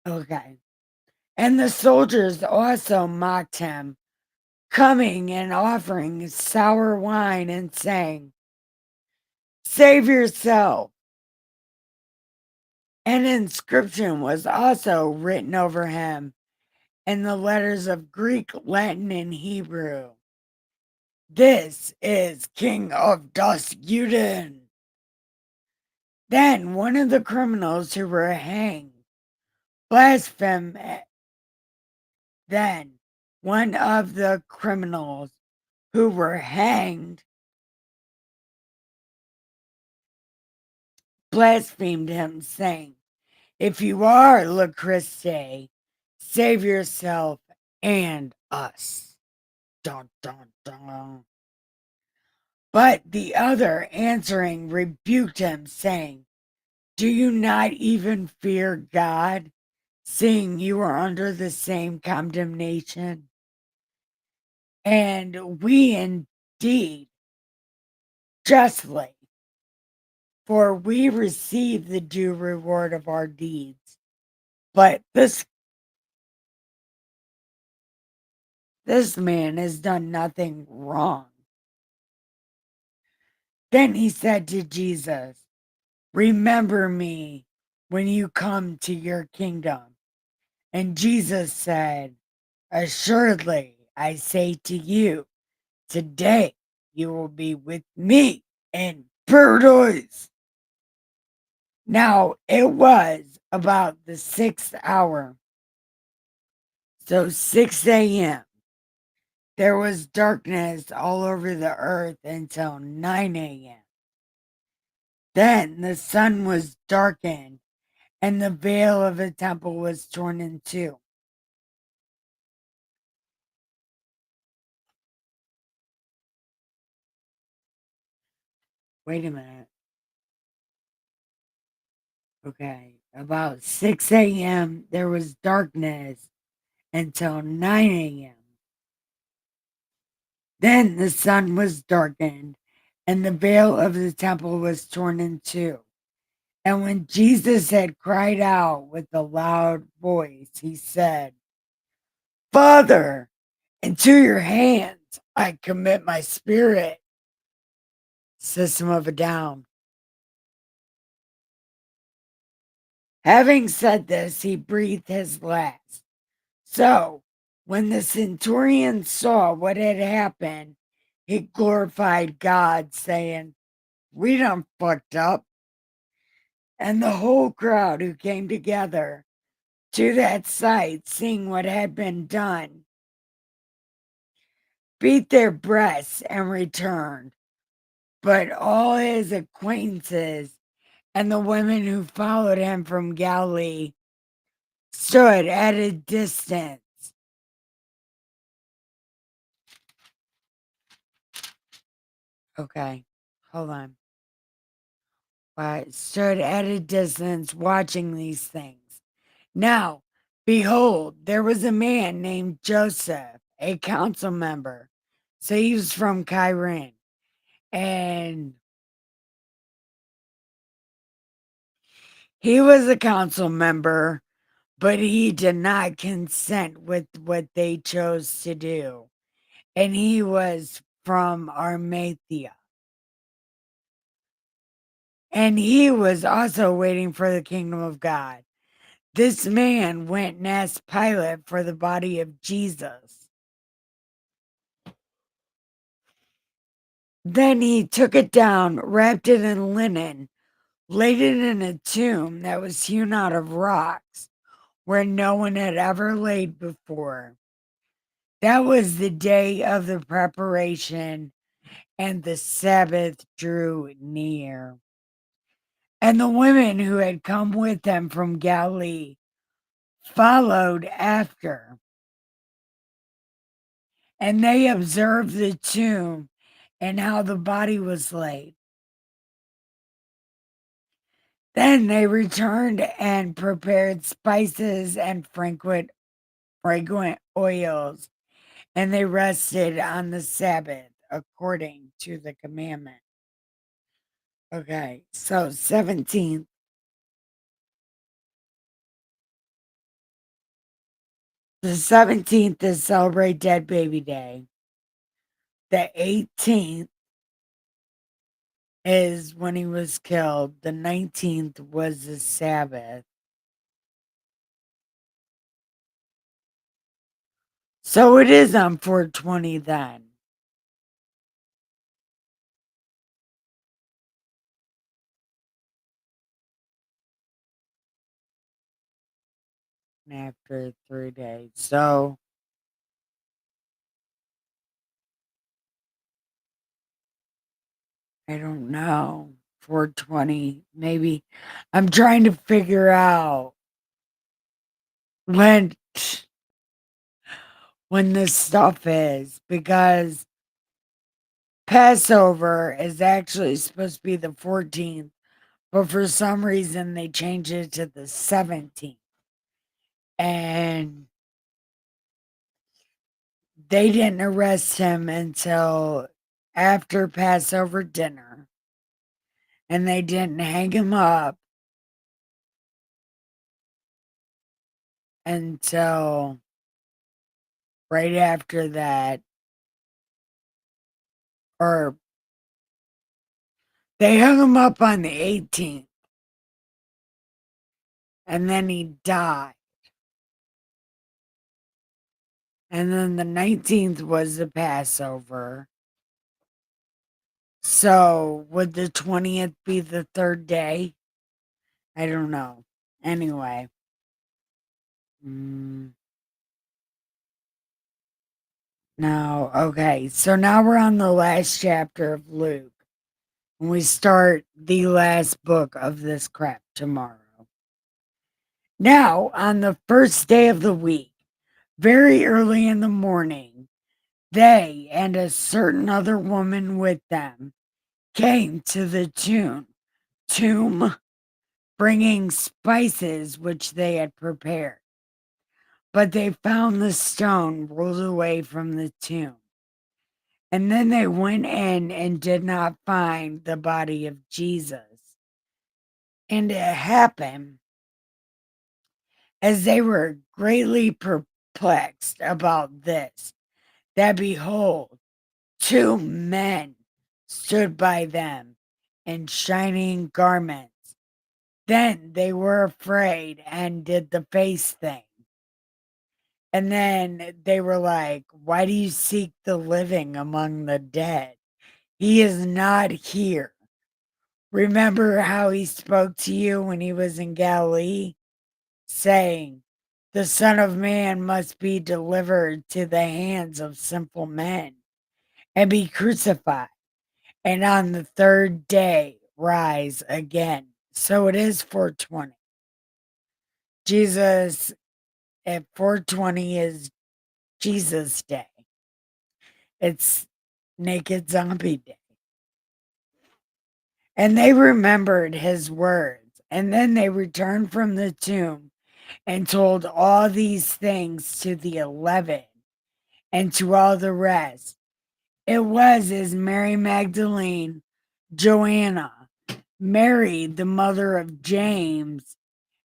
Okay. And the soldiers also mocked him, coming and offering sour wine and saying, Save yourself. An inscription was also written over him in the letters of Greek, Latin, and Hebrew. This is King of Duscuden. Then one of the criminals who were hanged blasphemed. Then one of the criminals who were hanged blasphemed him, saying, If you are Le Christ, save yourself and us. Dun, dun, dun. But the other answering rebuked him, saying, Do you not even fear God, seeing you are under the same condemnation? And we indeed justly, for we receive the due reward of our deeds. But this man has done nothing wrong. Then he said to Jesus, Remember me when you come to your kingdom. And Jesus said, Assuredly, I say to you, today you will be with me in paradise. Now it was about the 6th hour, so 6 a.m. There was darkness all over the earth until 9 a.m. Then the sun was darkened, and the veil of the temple was torn in two. Wait a minute. Okay. About 6 a.m., there was darkness, until 9 a.m. Then the sun was darkened, and the veil of the temple was torn in two. And when Jesus had cried out with a loud voice, he said, Father, into your hands I commit my spirit. System of a Down. Having said this, he breathed his last. So, when the centurion saw what had happened, he glorified God, saying, We done fucked up. And the whole crowd who came together to that sight, seeing what had been done, beat their breasts and returned. But all his acquaintances and the women who followed him from Galilee stood at a distance. Okay, hold on. Stood at a distance watching these things. Now, behold, there was a man named Joseph, a council member. So he was from Kyrene. And he was a council member, but he did not consent with what they chose to do. And he was from Armathia. And he was also waiting for the kingdom of God. This man went and asked Pilate for the body of Jesus. Then he took it down, wrapped it in linen, laid it in a tomb that was hewn out of rocks where no one had ever laid before. That was the day of the preparation, and the Sabbath drew near. And the women who had come with him from Galilee followed after, and they observed the tomb and how the body was laid. Then they returned and prepared spices and fragrant oils, and they rested on the Sabbath according to the commandment. Okay, so 17th. The 17th is Celebrate Dead Baby Day. The 18th is when he was killed. The 19th was the Sabbath. So it is on 420 then. After 3 days. So I don't know. 420, maybe. I'm trying to figure out when this stuff is, because Passover is actually supposed to be the 14th, but for some reason they changed it to the 17th. And they didn't arrest him until after Passover dinner. And they didn't hang him up until right after that. Or they hung him up on the 18th. And then he died. And then the 19th was the Passover. So would the 20th be the third day? I don't know. Anyway. No, okay. So now we're on the last chapter of Luke. And we start the last book of this crap tomorrow. Now, on the first day of the week, very early in the morning, they and a certain other woman with them came to the tomb, bringing spices which they had prepared. but they found the stone rolled away from the tomb. And then they went in and did not find the body of Jesus. And it happened as they were greatly perplexed about this, that behold, two men stood by them in shining garments. Then they were afraid and did the face thing. And then they were like, why do you seek the living among the dead? He is not here. Remember how he spoke to you when he was in Galilee, saying, the Son of Man must be delivered to the hands of sinful men and be crucified, and on the third day rise again. So it is 420. Jesus at 420 is Jesus Day. It's Naked Zombie Day. And they remembered his words. And then they returned from the tomb and told all these things to the 11 and to all the rest. It was as Mary Magdalene, Joanna, Mary, the mother of James,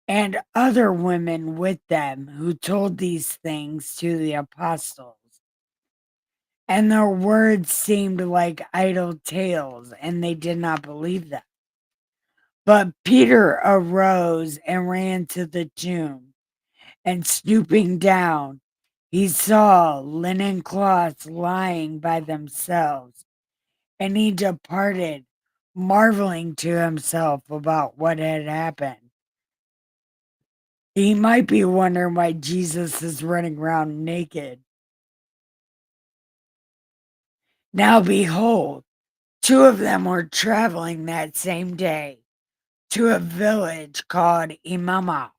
and other women with them who told these things to the apostles. And their words seemed like idle tales, and they did not believe them. But Peter arose and ran to the tomb, and stooping down, he saw linen cloths lying by themselves, and he departed, marveling to himself about what had happened. He might be wondering why Jesus is running around naked. Now behold, two of them were traveling that same day to a village called Emmaus,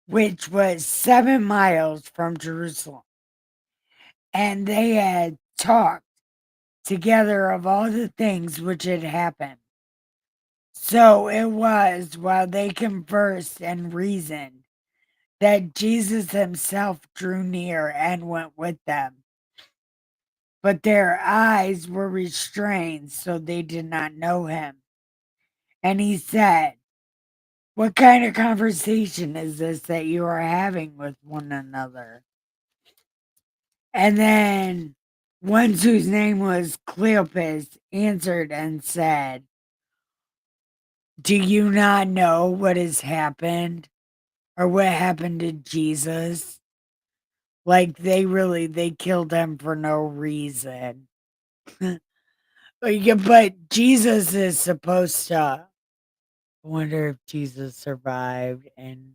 which was 7 miles from Jerusalem. And they had talked together of all the things which had happened. So it was while they conversed and reasoned that Jesus himself drew near and went with them. But their eyes were restrained, so they did not know him. And he said, what kind of conversation is this that you are having with one another? And then one whose name was Cleopas answered and said, do you not know what has happened or what happened to Jesus? Like they killed him for no reason. Yeah, but Jesus is supposed to. I wonder if Jesus survived. And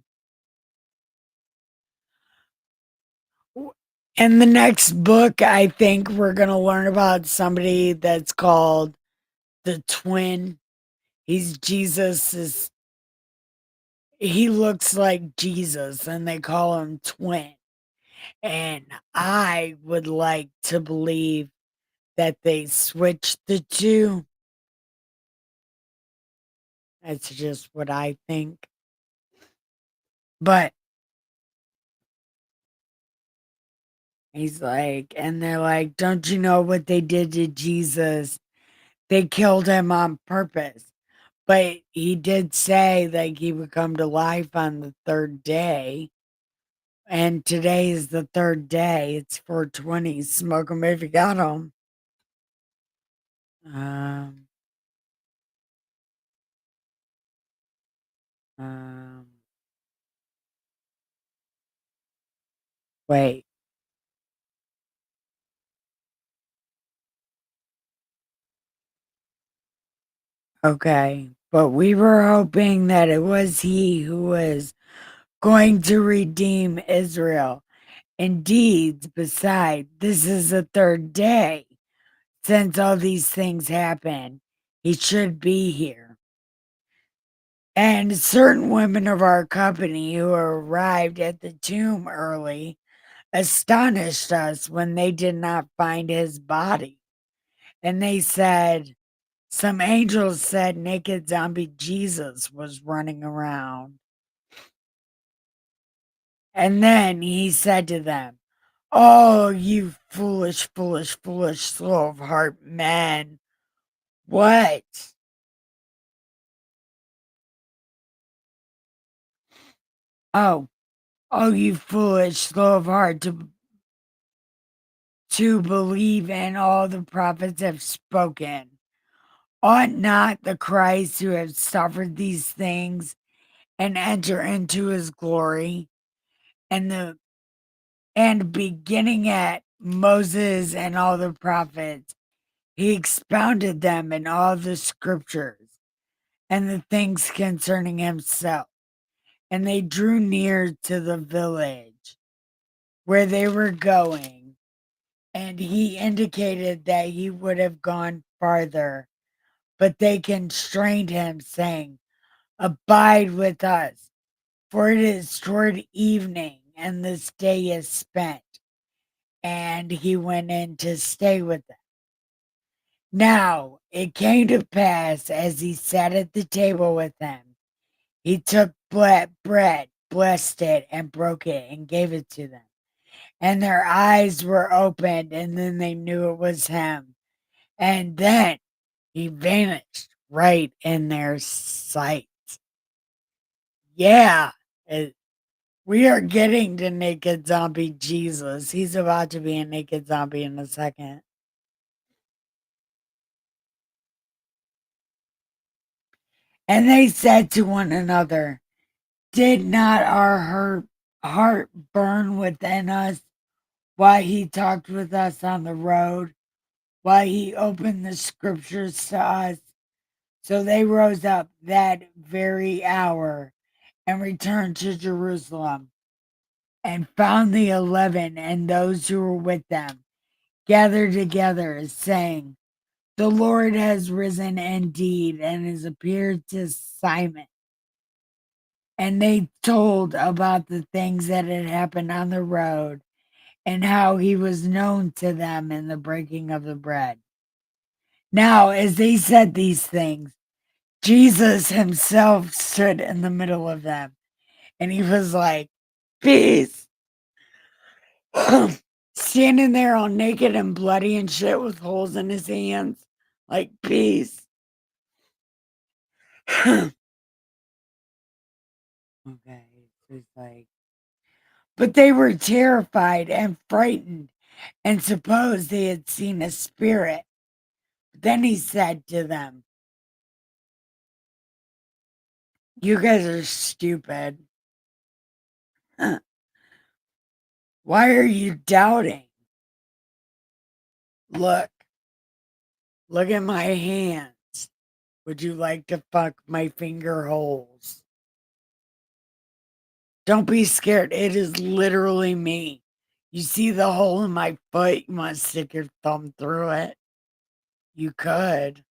in the next book, I think we're going to learn about somebody that's called the twin. He's Jesus's. He looks like Jesus, and they call him twin. And I would like to believe that they switched the two. That's just what I think. But he's like, and they're like, don't you know what they did to Jesus? They killed him on purpose. But he did say like he would come to life on the third day. And today is the third day. It's 420. Smoke them if you got them. Um, um, wait. Okay. But we were hoping that it was he who was going to redeem Israel. Indeed, beside, this is the third day since all these things happened. He should be here. And certain women of our company who arrived at the tomb early astonished us when they did not find his body. And they said, some angels said naked zombie Jesus was running around. And then he said to them, "Oh, you foolish, foolish, foolish, slow of heart men. What? Oh, oh, you foolish, slow of heart to believe in all the prophets have spoken. Ought not the Christ who have suffered these things and enter into his glory?" And beginning at Moses and all the prophets, he expounded them in all the scriptures and the things concerning himself. And they drew near to the village where they were going, and he indicated that he would have gone farther, but they constrained him, saying, "Abide with us, for it is toward evening, and this day is spent." And he went in to stay with them. Now it came to pass, as he sat at the table with them, he took bread, blessed it, and broke it, and gave it to them. And their eyes were opened, and then they knew it was him. And then he vanished right in their sight. Yeah, we are getting to Naked Zombie Jesus. He's about to be a naked zombie in a second. And they said to one another, "Did not our heart burn within us while he talked with us on the road, while he opened the scriptures to us?" So they rose up that very hour and returned to Jerusalem, and found the 11 and those who were with them gathered together, saying, "The Lord has risen indeed and has appeared to Simon." And they told about the things that had happened on the road and how he was known to them in the breaking of the bread. Now, as they said these things, Jesus himself stood in the middle of them, and he was like, "Peace." Standing there all naked and bloody and shit with holes in his hands, like, "Peace." Okay, so it's like, but they were terrified and frightened and supposed they had seen a spirit. Then he said to them, "You guys are stupid. Why are you doubting? Look, look at my hands. Would you like to fuck my finger holes? Don't be scared. It is literally me. You see the hole in my foot? You want to stick your thumb through it? You could."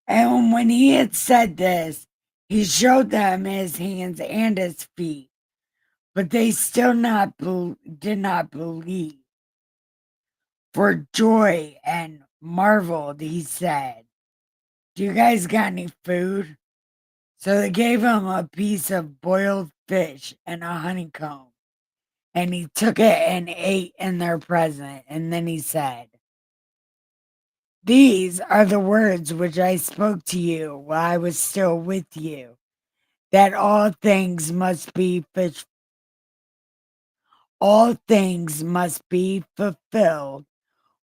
And when he had said this, he showed them his hands and his feet. But they still did not believe. For joy and marveled, he said, "Do you guys got any food?" So they gave him a piece of boiled fish and a honeycomb. And he took it and ate in their presence. And then he said, "These are the words which I spoke to you while I was still with you, that all things must be fulfilled,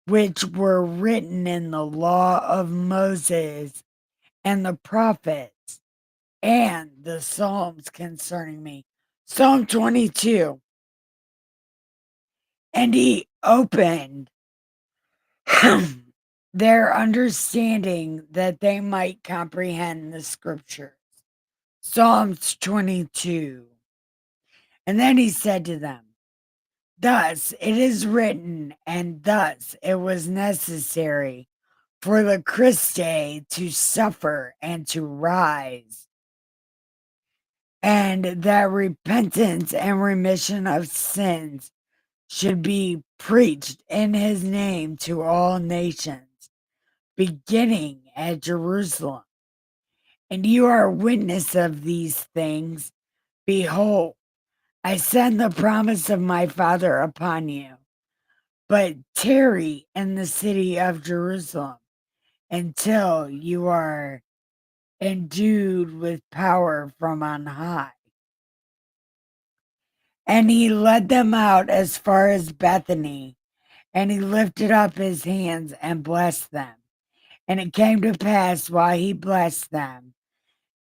which were written in the law of Moses and the prophets and the Psalms concerning me." Psalm 22. And he opened their understanding that they might comprehend the scriptures. Psalms 22. And then he said to them, "Thus it is written, and thus it was necessary for the Christ to suffer and to rise, and that repentance and remission of sins should be preached in his name to all nations, beginning at Jerusalem. And you are a witness of these things. Behold, I send the promise of my Father upon you, but tarry in the city of Jerusalem until you are endued with power from on high. And he led them out as far as Bethany, and he lifted up his hands and blessed them. And it came to pass while he blessed them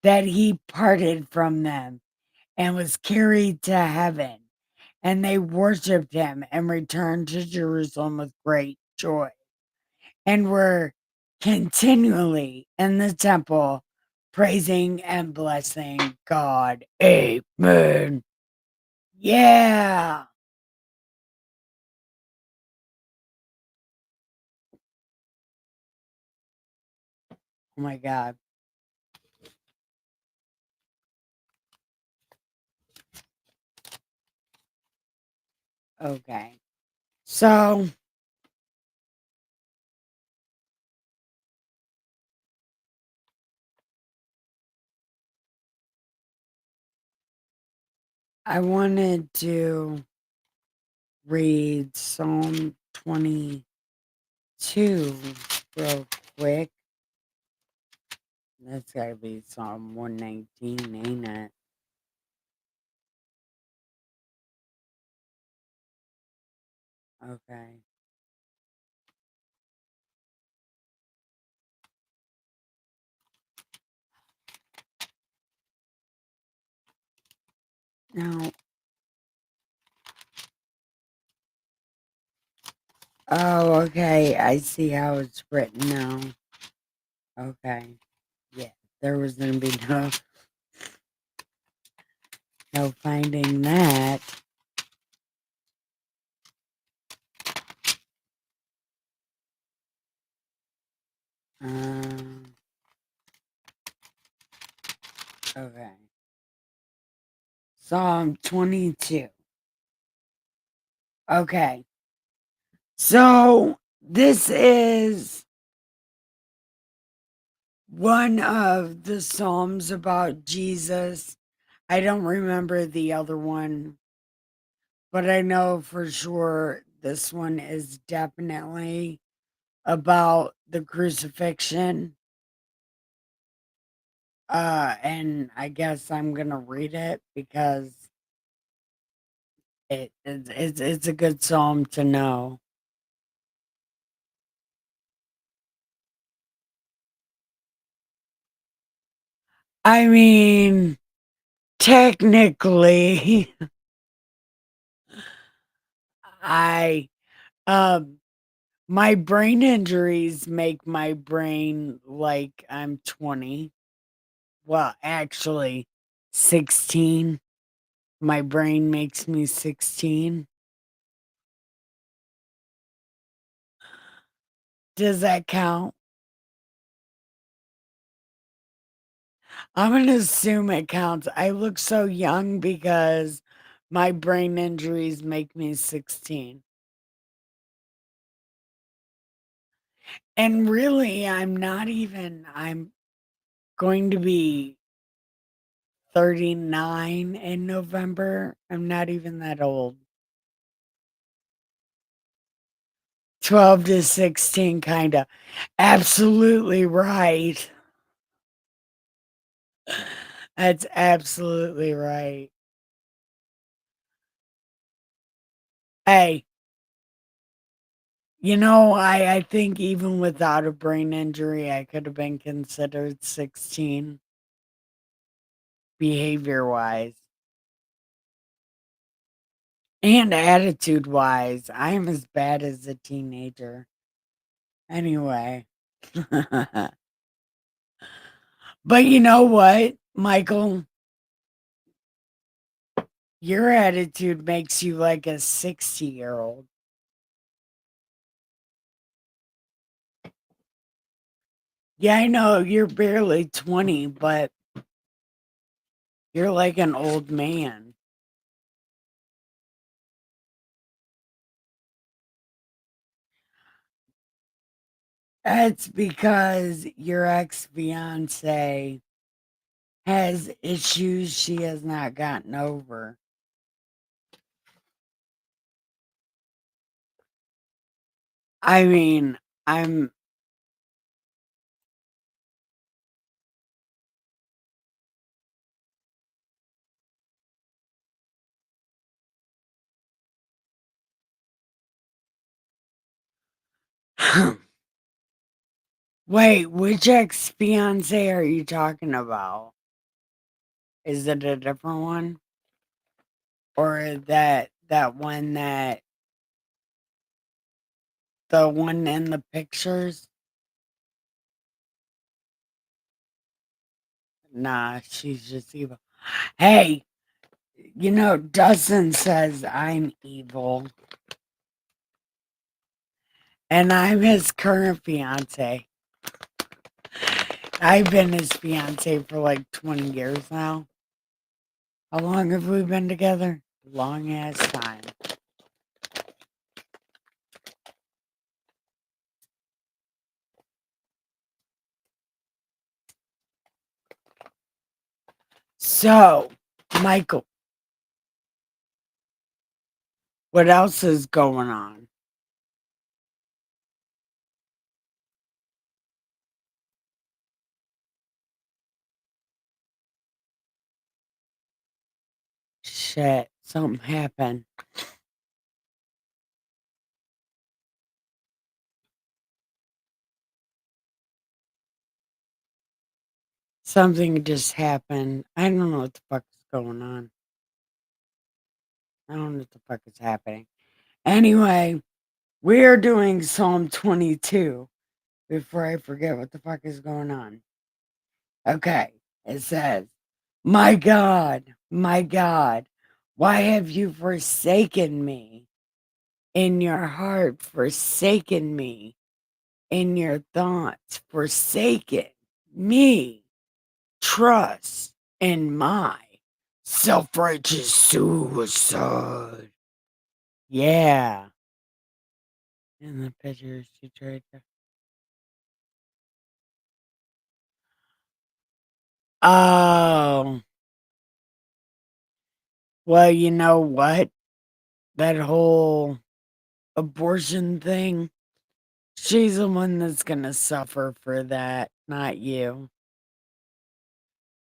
that he parted from them and was carried to heaven. And they worshiped him and returned to Jerusalem with great joy and were continually in the temple praising and blessing God. Amen. Yeah. Oh my God. Okay. So I wanted to read Psalm 22 real quick. That's gotta be Psalm 119, ain't it? Okay. Now, oh, okay. I see how it's written now. Okay. Yeah. There was gonna be no finding that. Um, okay. Psalm 22. Okay. So this is one of the Psalms about Jesus. I don't remember the other one, but I know for sure this one is definitely about the crucifixion. And I guess I'm gonna read it because it's a good psalm to know. I mean, technically, I um my brain injuries make my brain like I'm 20. Well, actually, 16. My brain makes me 16. Does that count? I'm gonna assume it counts. I look so young because my brain injuries make me 16. And really, I'm going to be 39 in November. I'm not even that old. 12 to 16, kind of. Absolutely right. That's absolutely right. Hey, I think even without a brain injury, I could have been considered 16 behavior wise and attitude wise. I am as bad as a teenager. Anyway. But you know what, Michael? Your attitude makes you like a 60-year-old. Yeah, I know you're barely 20, but you're like an old man. It's because your ex-fiance has issues she has not gotten over. I mean, I'm Wait, which ex-fiance are you talking about? Is it a different one? Or that one that the one in the pictures? Nah, she's just evil. Hey, Dustin says I'm evil, and I'm his current fiance. I've been his fiance for like 20 years now. How long have we been together? Long ass time. So, Michael, what else is going on? Shit, something happened. Something just happened. I don't know what the fuck is going on. I don't know what the fuck is happening. Anyway, we're doing Psalm 22 before I forget what the fuck is going on. Okay, it says, my God, why have you forsaken me? In your heart, forsaken me. In your thoughts, forsaken me. Trust in my self-righteous suicide. Yeah. In the pictures she tried to. Oh. Well, you know what? That whole abortion thing, she's the one that's gonna suffer for that, not you.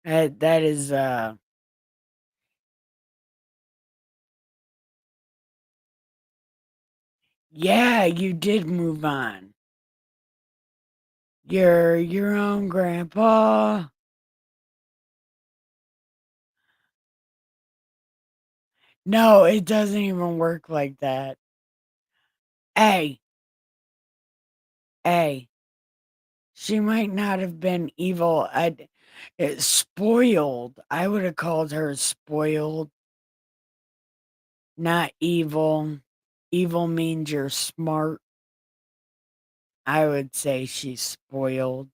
That is yeah, you did move on. You're your own grandpa. No, it doesn't even work like that. Hey, hey, she might not have been evil. Spoiled. I would have called her spoiled, not evil. Evil means you're smart. I would say she's spoiled.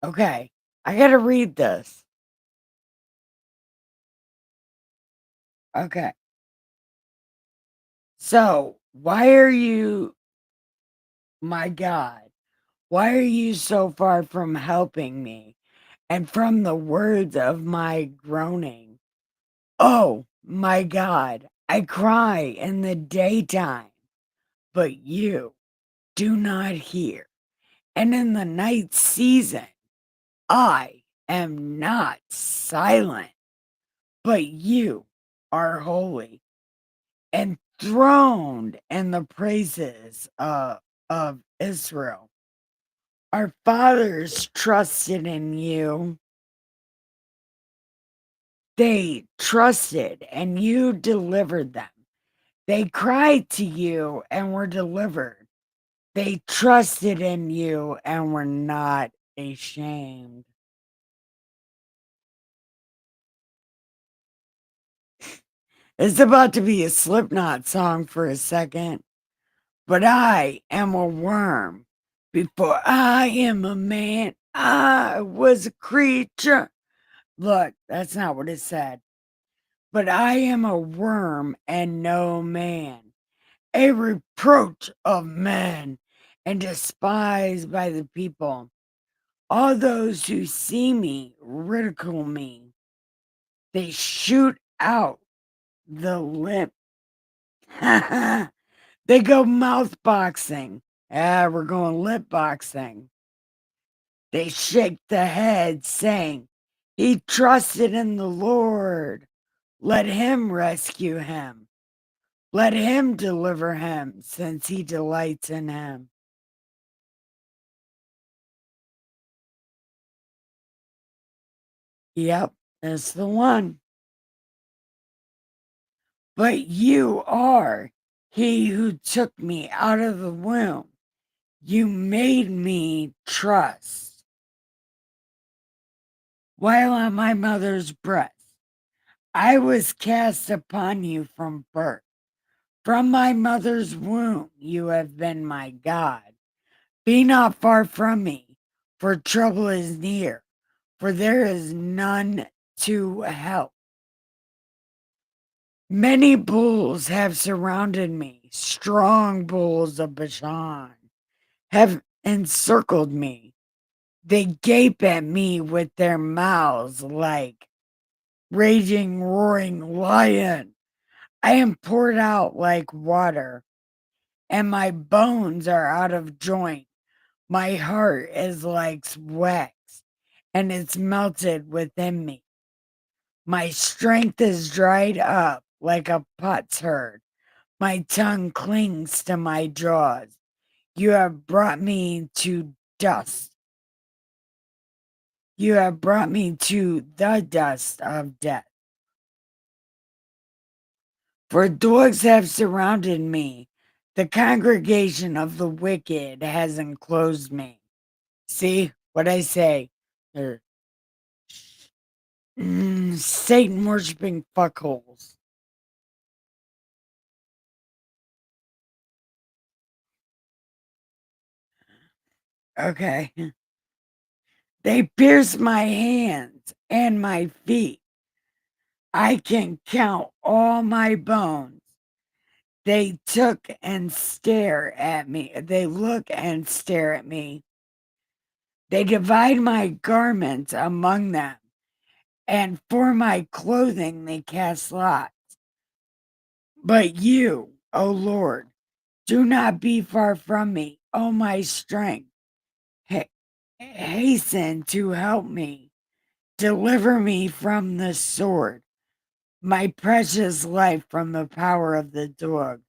Okay, I gotta read this. Okay, so why are you, my God, why are you so far from helping me and from the words of my groaning? Oh, my God, I cry in the daytime, but you do not hear. And in the night season, I am not silent, but you are holy, enthroned in the praises of Israel. Our fathers trusted in you. They trusted and you delivered them. They cried to you and were delivered. They trusted in you and were not ashamed. It's about to be a Slipknot song for a second. But I am a worm before I am a man. I was a creature. Look, that's not what it said. But I am a worm and no man, a reproach of men, and despised by the people. All those who see me ridicule me. They shoot out the lip. They go mouth boxing. Ah, we're going lip boxing. They shake the head, saying, he trusted in the Lord. Let him rescue him. Let him deliver him, since he delights in him. Yep, that's the one. But you are he who took me out of the womb. You made me trust while on my mother's breast. I was cast upon you from birth. From my mother's womb, you have been my God. Be not far from me, for trouble is near, for there is none to help. Many bulls have surrounded me, strong bulls of Bashan have encircled me. They gape at me with their mouths like raging, roaring lion. I am poured out like water, and my bones are out of joint. My heart is like wax, and it's melted within me. My strength is dried up like a potsherd. My tongue clings to my jaws. You have brought me to dust. You have brought me to the dust of death. For dogs have surrounded me. The congregation of the wicked has enclosed me. See what I say? They're Satan worshiping fuckholes. Okay. They pierce my hands and my feet. I can count all my bones. They took and stare at me. They look and stare at me. They divide my garments among them, and for my clothing they cast lots. But you, O Lord, do not be far from me, O my strength. Hasten to help me. Deliver me from the sword, my precious life from the power of the dog.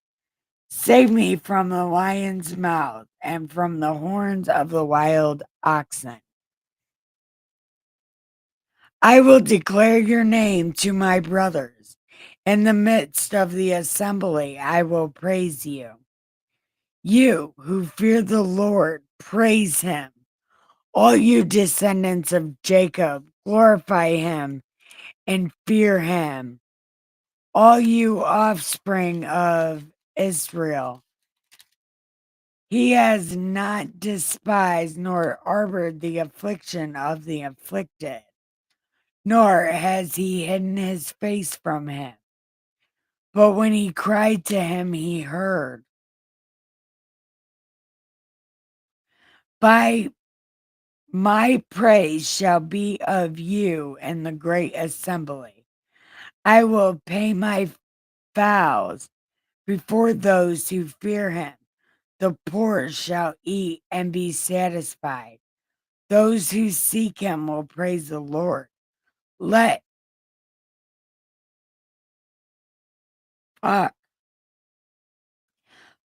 Save me from the lion's mouth and from the horns of the wild oxen. I will declare your name to my brothers. In the midst of the assembly, I will praise you. You who fear the Lord, praise him. All you descendants of Jacob, glorify him and fear him. All you offspring of Israel, he has not despised nor harbored the affliction of the afflicted, nor has he hidden his face from him. But when he cried to him, he heard. By my praise shall be of you in the great assembly. I will pay my vows before those who fear him. The poor shall eat and be satisfied. Those who seek him will praise the Lord. Let uh,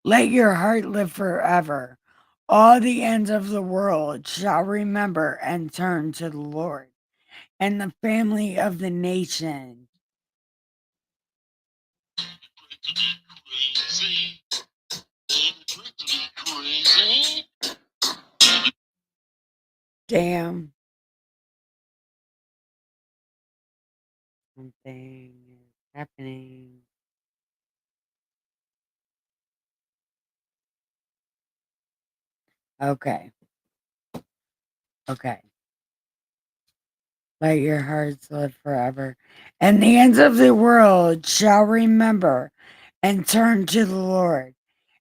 let your heart live forever. All the ends of the world shall remember and turn to the Lord, and the family of the nation. Damn, something is happening. Okay. Okay. Let your hearts live forever. And the ends of the world shall remember and turn to the Lord,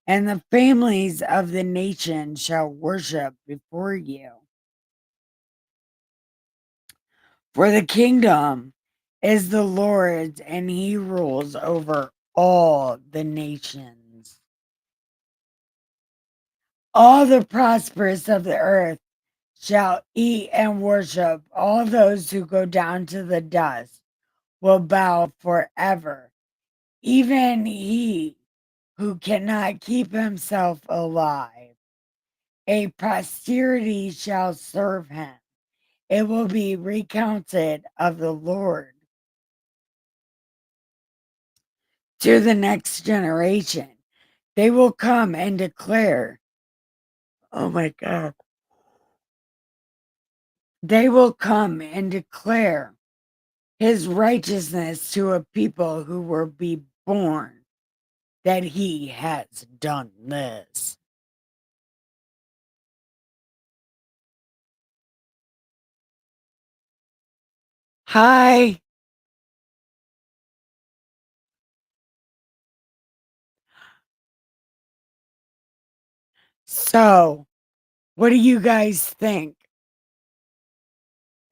and the families of the nations shall worship before you. For the kingdom is the Lord's, and he rules over all the nations. All the prosperous of the earth shall eat and worship. All those who go down to the dust will bow forever. Even he who cannot keep himself alive, a posterity shall serve him. It will be recounted of the Lord to the next generation. They will come and declare, oh my God, they will come and declare his righteousness to a people who will be born, that he has done this. Hi. So, what do you guys think?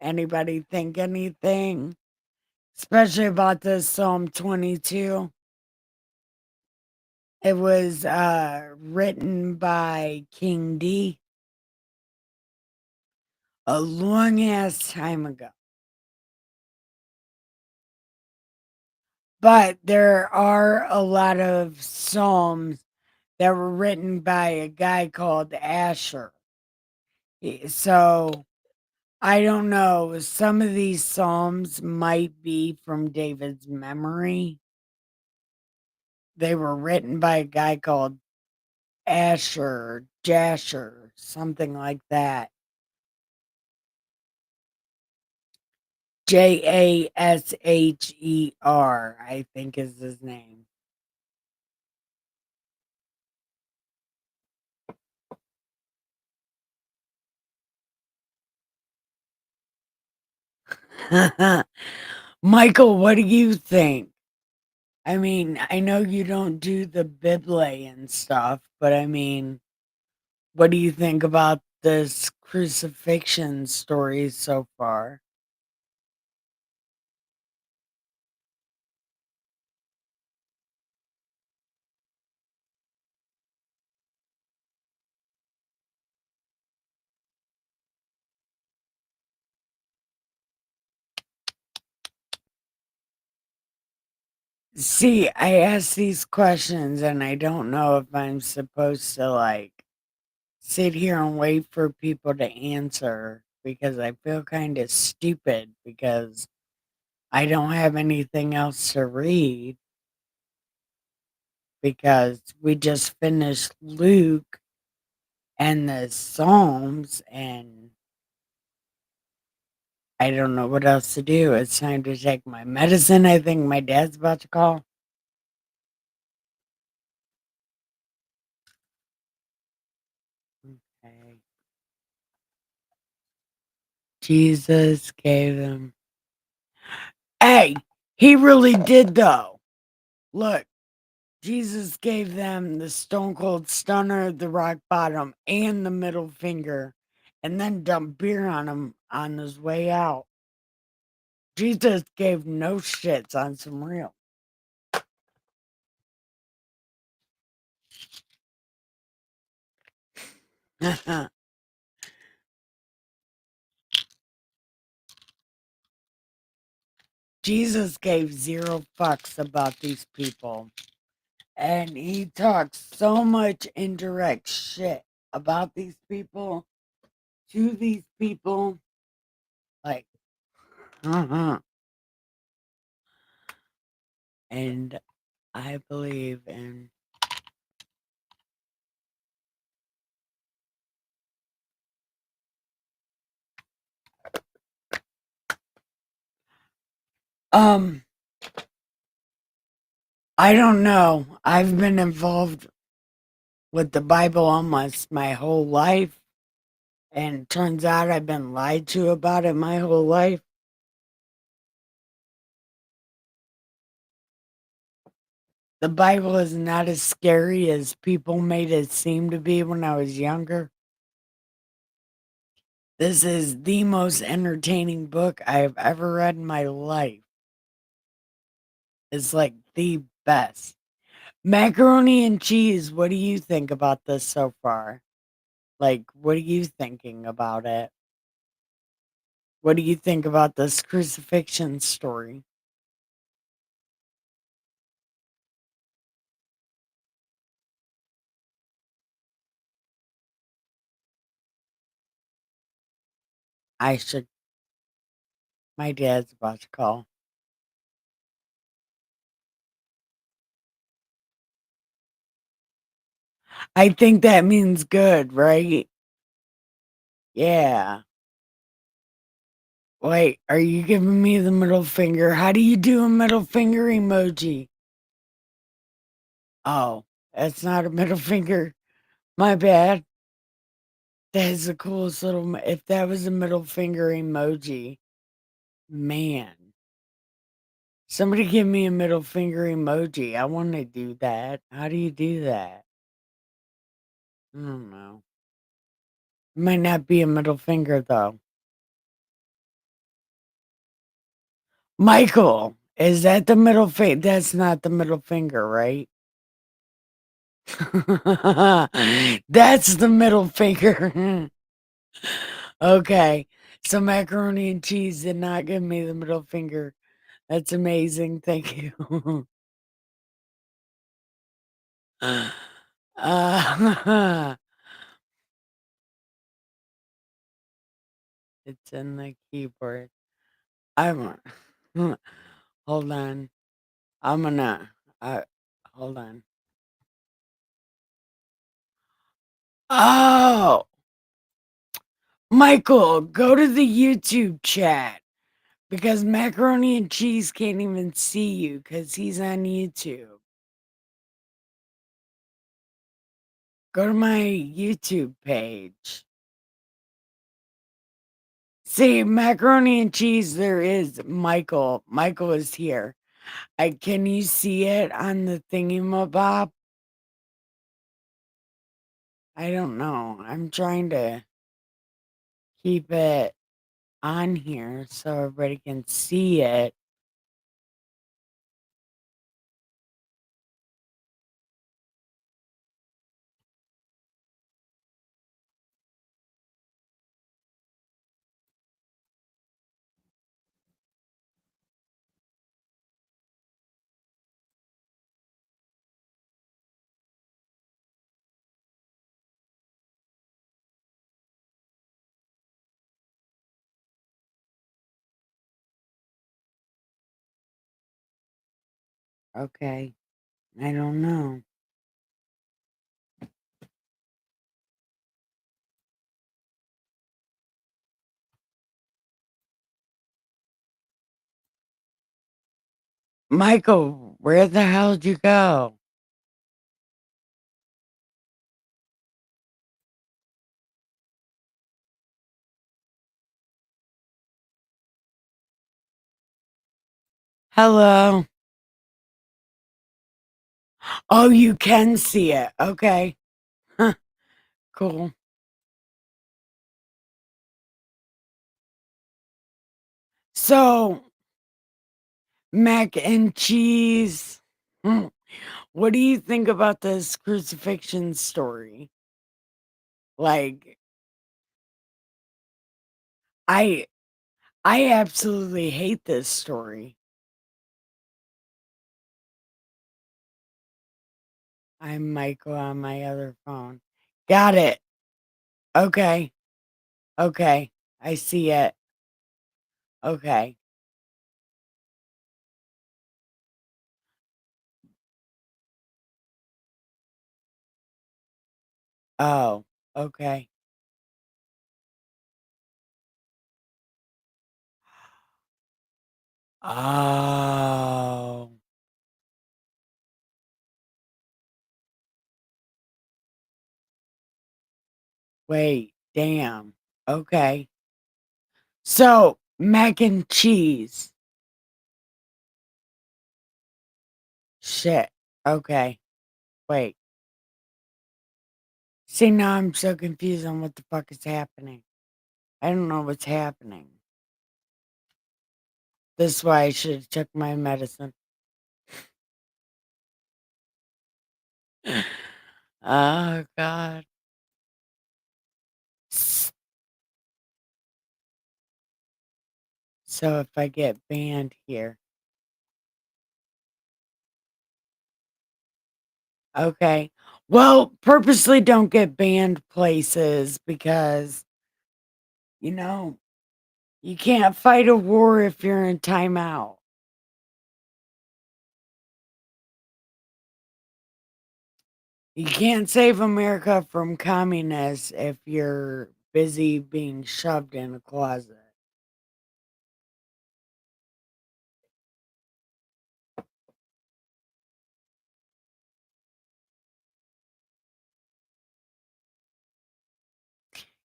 Anybody think anything? Especially about this Psalm 22. It was written by King D a long ass time ago. But there are a lot of psalms that were written by a guy called Asher. So I don't know. Some of these psalms might be from David's memory. They were written by a guy called Asher, Jasher, something like that. Jasher, I think is his name. Michael, what do you think? I mean, I know you don't do the Bible and stuff, but I mean, what do you think about this crucifixion story so far? See, I ask these questions and I don't know if I'm supposed to like sit here and wait for people to answer because I feel kind of stupid because I don't have anything else to read because we just finished Luke and the Psalms and I don't know what else to do. It's time to take my medicine. I think my dad's about to call. Okay. Jesus gave them. Hey, he really did though. Look, Jesus gave them the stone cold stunner, the rock bottom, and the middle finger, and then dumped beer on him on his way out. Jesus gave no shits on some real. Jesus gave zero fucks about these people. And he talks so much indirect shit about these people to these people. Like, uh-huh. And I believe in um I don't know. I've been involved with the Bible almost my whole life. And turns out I've been lied to about it my whole life. The Bible is not as scary as people made it seem to be when I was younger. This is the most entertaining book I've ever read in my life. It's like the best. Macaroni and cheese, what do you think about this so far? Like, what are you thinking about it? What do you think about this crucifixion story? I should My dad's about to call. I think that means good, right? Yeah. Wait, are you giving me the middle finger? How do you do a middle finger emoji? Oh, that's not a middle finger. My bad. That is the coolest little. If that was a middle finger emoji, man. Somebody give me a middle finger emoji. I want to do that. How do you do that? I don't know. Might not be a middle finger though. Michael, is that the middle finger? That's not the middle finger, right? That's the middle finger. Okay. So macaroni and cheese did not give me the middle finger. That's amazing. Thank you. uh, it's in the keyboard. I'm hold on. I'm gonna uh hold on. Oh, Michael, go to the YouTube chat because macaroni and cheese can't even see you because he's on YouTube. Go to my YouTube page. See, macaroni and cheese, there is Michael. Michael is here. Can you see it on the thingy-mabob? I don't know. I'm trying to keep it on here so everybody can see it. Okay. I don't know. Michael, where the hell did you go? Hello. Oh, you can see it. Okay. Huh. Cool. So, mac and cheese. Hmm. What do you think about this crucifixion story? Like, I I absolutely hate this story. I'm Michael on my other phone. Got it. Okay. Okay. I see it. Okay. Oh, okay. Oh, wait. Damn. Okay. So, mac and cheese. Shit. Okay. Wait. See, now I'm so confused on what the fuck is happening. I don't know what's happening. This is why I should have took my medicine. Oh god. S- So if I get banned here. Okay. Well, purposely don't get banned places because, you know, you can't fight a war if you're in timeout. You can't save America from communists if you're busy being shoved in a closet.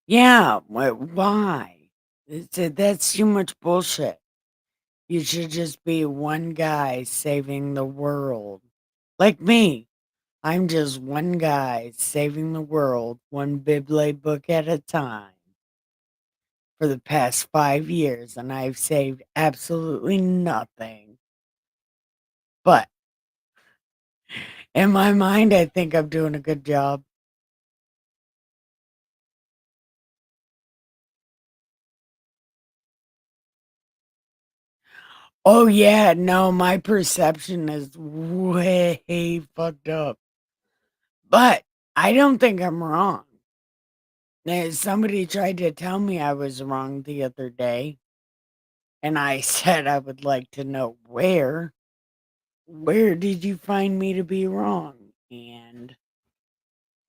Yeah, why? That's too much bullshit. You should just be one guy saving the world. Like me. I'm just one guy saving the world, one Bible book at a time for the past 5 years, and I've saved absolutely nothing. But in my mind, I think I'm doing a good job. Oh, yeah, no, my perception is way fucked up. But I don't think I'm wrong. Somebody tried to tell me I was wrong the other day, and I said I would like to know where. Where did you find me to be wrong? And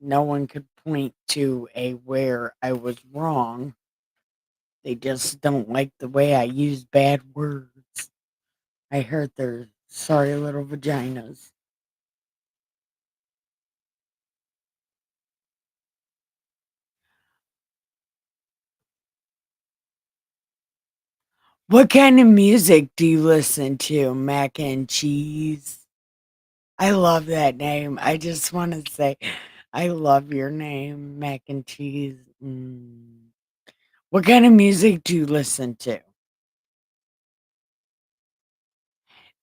no one could point to a where I was wrong. They just don't like the way I use bad words. I hurt their sorry little vaginas. What kind of music do you listen to? Mac and cheese? I love that name. I just want to say, I love your name, Mac and Cheese. What kind of music do you listen to?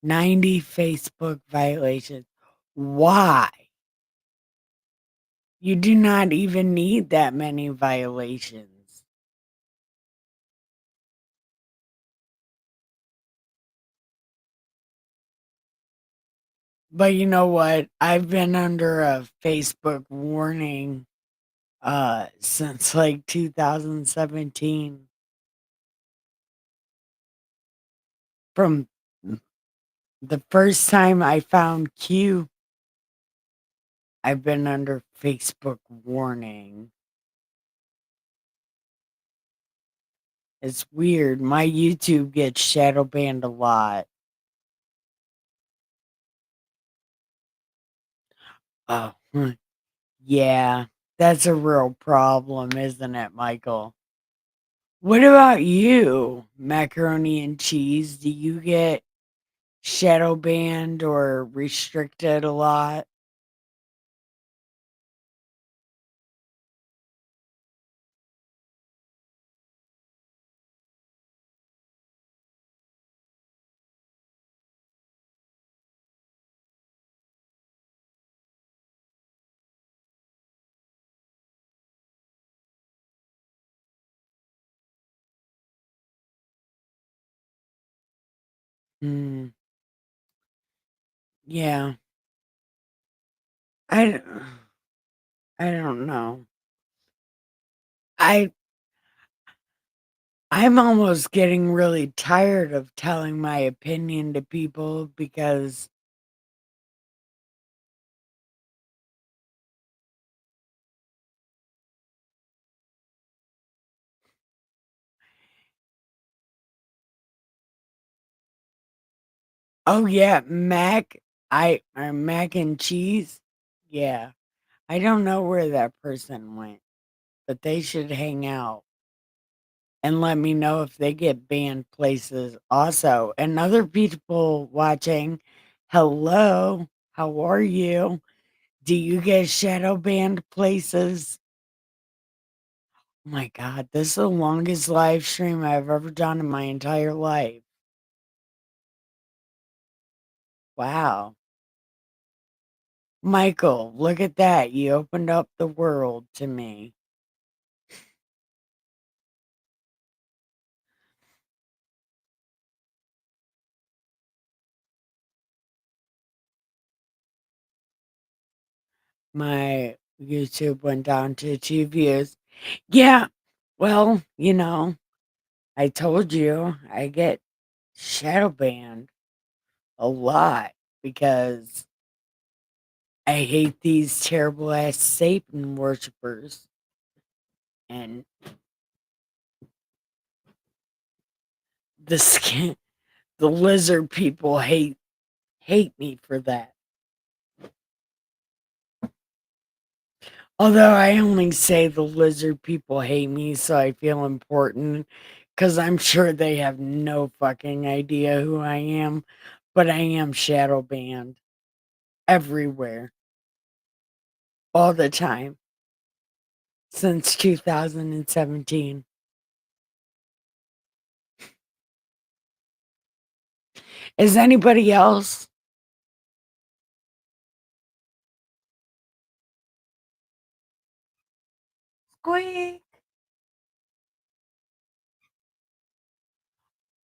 90 Facebook violations. Why? You do not even need that many violations. But you know what? I've been under a Facebook warning since like 2017 from the first time I found Q. I've been under Facebook warning. It's weird. My YouTube gets shadow banned a lot. Oh, yeah. That's a real problem, isn't it, Michael? What about you? Macaroni and cheese? Do you get shadow banned or restricted a lot? Hmm. Yeah. I I don't know. I I'm almost getting really tired of telling my opinion to people because oh yeah, mac and cheese. Yeah. I don't know where that person went, but they should hang out and let me know if they get banned places also. And other people watching, hello. How are you? Do you get shadow banned places? Oh my god, this is the longest live stream I've ever done in my entire life. Wow. Michael, look at that. You opened up the world to me. My YouTube went down to 2 views. Yeah, well, I told you I get shadow banned a lot because I hate these terrible ass Satan worshippers and the skin the lizard people hate me for that. Although I only say the lizard people hate me so I feel important because I'm sure they have no fucking idea who I am, but I am shadow banned everywhere all the time since 2017. Is anybody else? Squeak.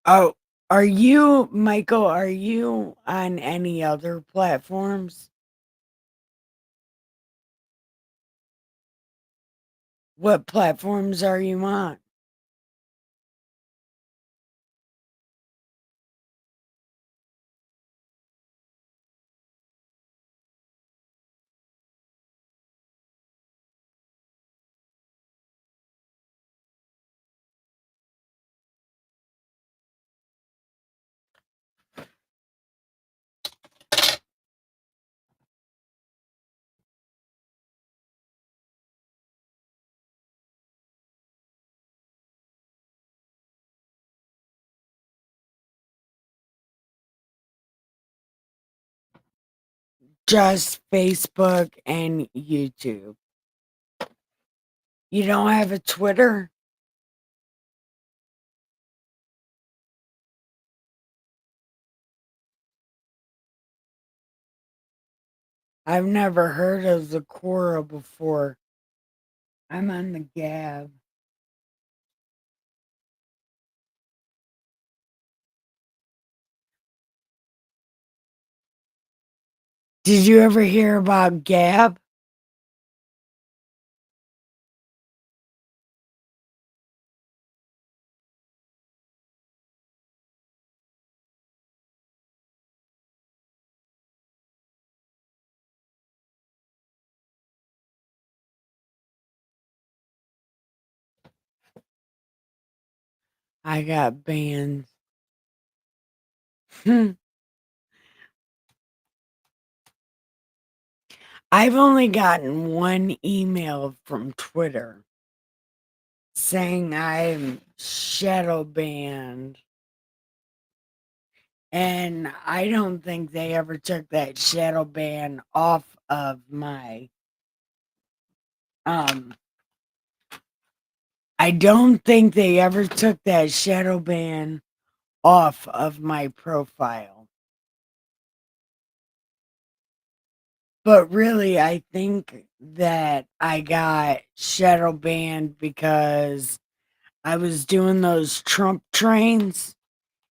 Oh, are you, Michael, are you on any other platforms? What platforms are you on? Just Facebook and YouTube. You don't have a Twitter? I've never heard of the Quora before. I'm on the Gab. Did you ever hear about Gab? I got banned. I've only gotten one email from Twitter saying I'm shadow banned. And I don't think they ever took that shadow ban off of my um I don't think they ever took that shadow ban off of my profile. But really I think that I got shadow banned because I was doing those Trump trains,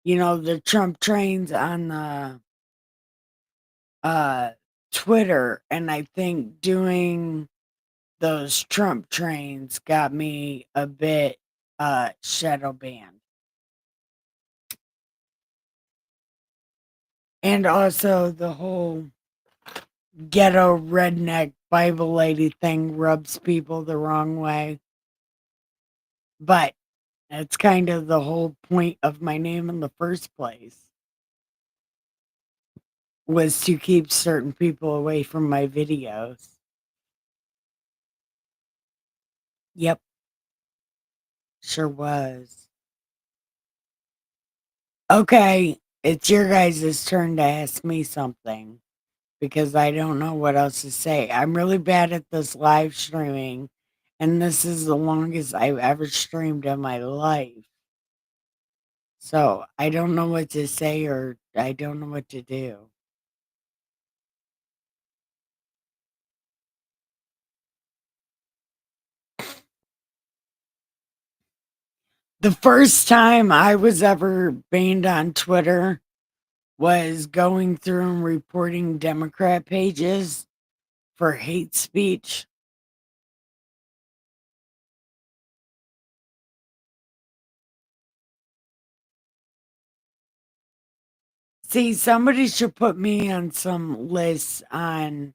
the Trump trains on the uh Twitter, and I think doing those Trump trains got me a bit shadow banned. And also the whole ghetto redneck Bible lady thing rubs people the wrong way. But that's kind of the whole point of my name in the first place, was to keep certain people away from my videos. Yep, sure was. Okay, it's your guys' turn to ask me something. because I don't know what else to say. I'm really bad at this live streaming, and this is the longest I've ever streamed in my life. So I don't know what to say or I don't know what to do. The first time I was ever banned on Twitter was going through and reporting Democrat pages for hate speech. See, somebody should put me on some lists on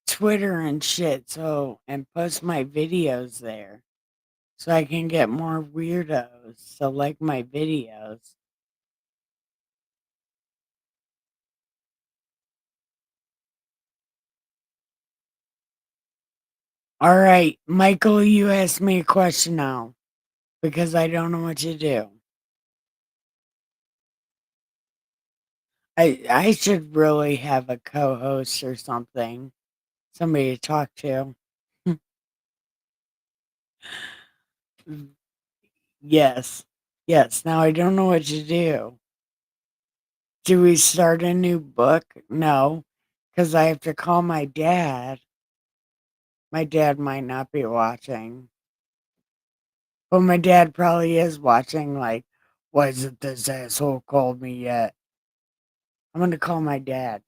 Twitter and shit, so and post my videos there so I can get more weirdos to like my videos. All right, Michael, you asked me a question now because I don't know what to do. I should really have a co-host or something, somebody to talk to. Yes. Yes. Now I don't know what to do. Do we start a new book? No, because I have to call my dad. My dad might not be watching, but my dad probably is watching. Like, why hasn't this asshole called me yet? I'm going to call my dad.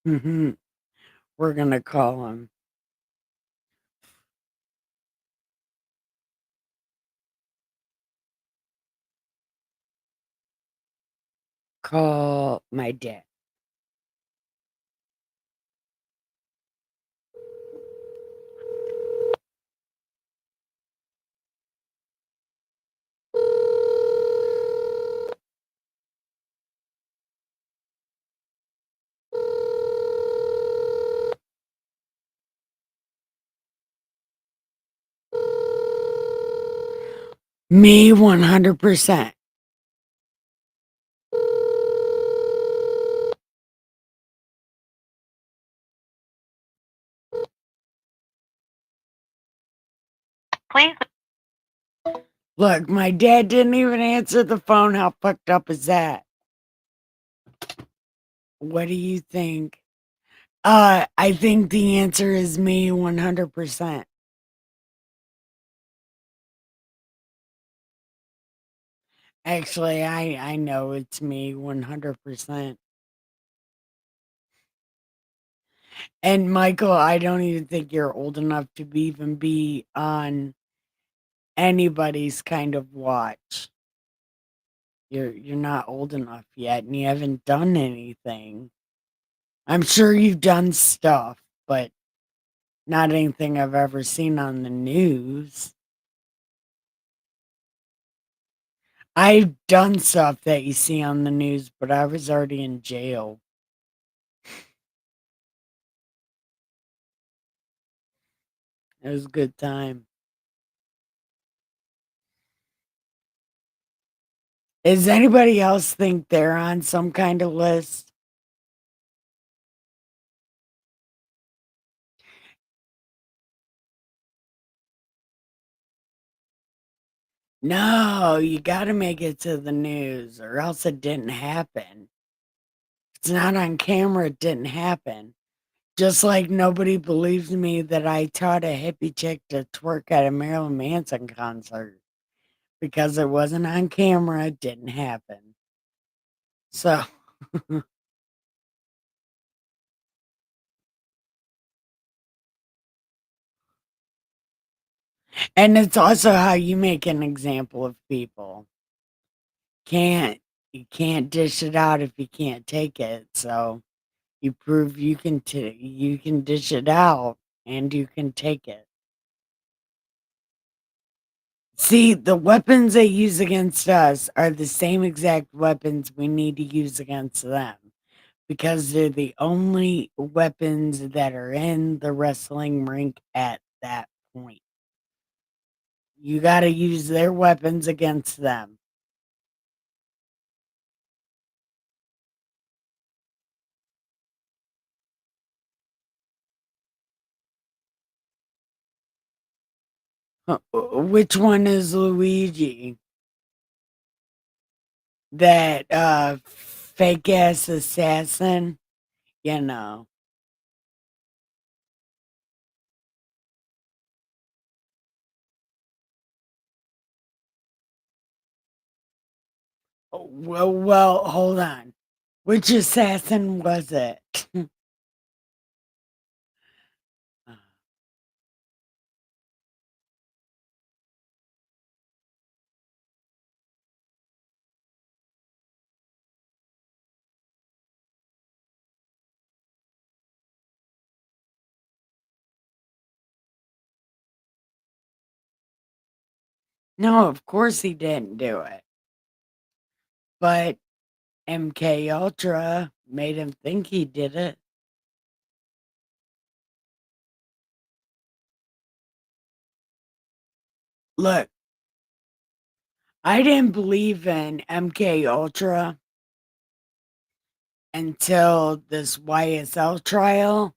Hmm. We're going to call him. Call my dad. Me 100%. Please. Look, my dad didn't even answer the phone. How fucked up is that? What do you think? I think the answer is me 100%. Actually, I know it's me 100%. And Michael, I don't even think you're old enough to even be on anybody's kind of watch. You're not old enough yet and you haven't done anything. I'm sure you've done stuff, but not anything I've ever seen on the news. I've done stuff that you see on the news, but I was already in jail. It was a good time. Does anybody else think they're on some kind of list? No, you gotta make it to the news or else it didn't happen. If it's not on camera, it didn't happen. Just like nobody believes me that I taught a hippie chick to twerk at a Marilyn Manson concert because it wasn't on camera, it didn't happen. So, and it's also how you make an example of people. Can't you can't dish it out if you can't take it. So you prove you can dish it out and you can take it. See, the weapons they use against us are the same exact weapons we need to use against them. because they're the only weapons that are in the wrestling rink at that point. You got to use their weapons against them. Which one is Luigi? That fake ass assassin? You know. Well, hold on. Which assassin was it? No, of course he didn't do it. But MK Ultra made him think he did it. Look, I didn't believe in MK Ultra until this YSL trial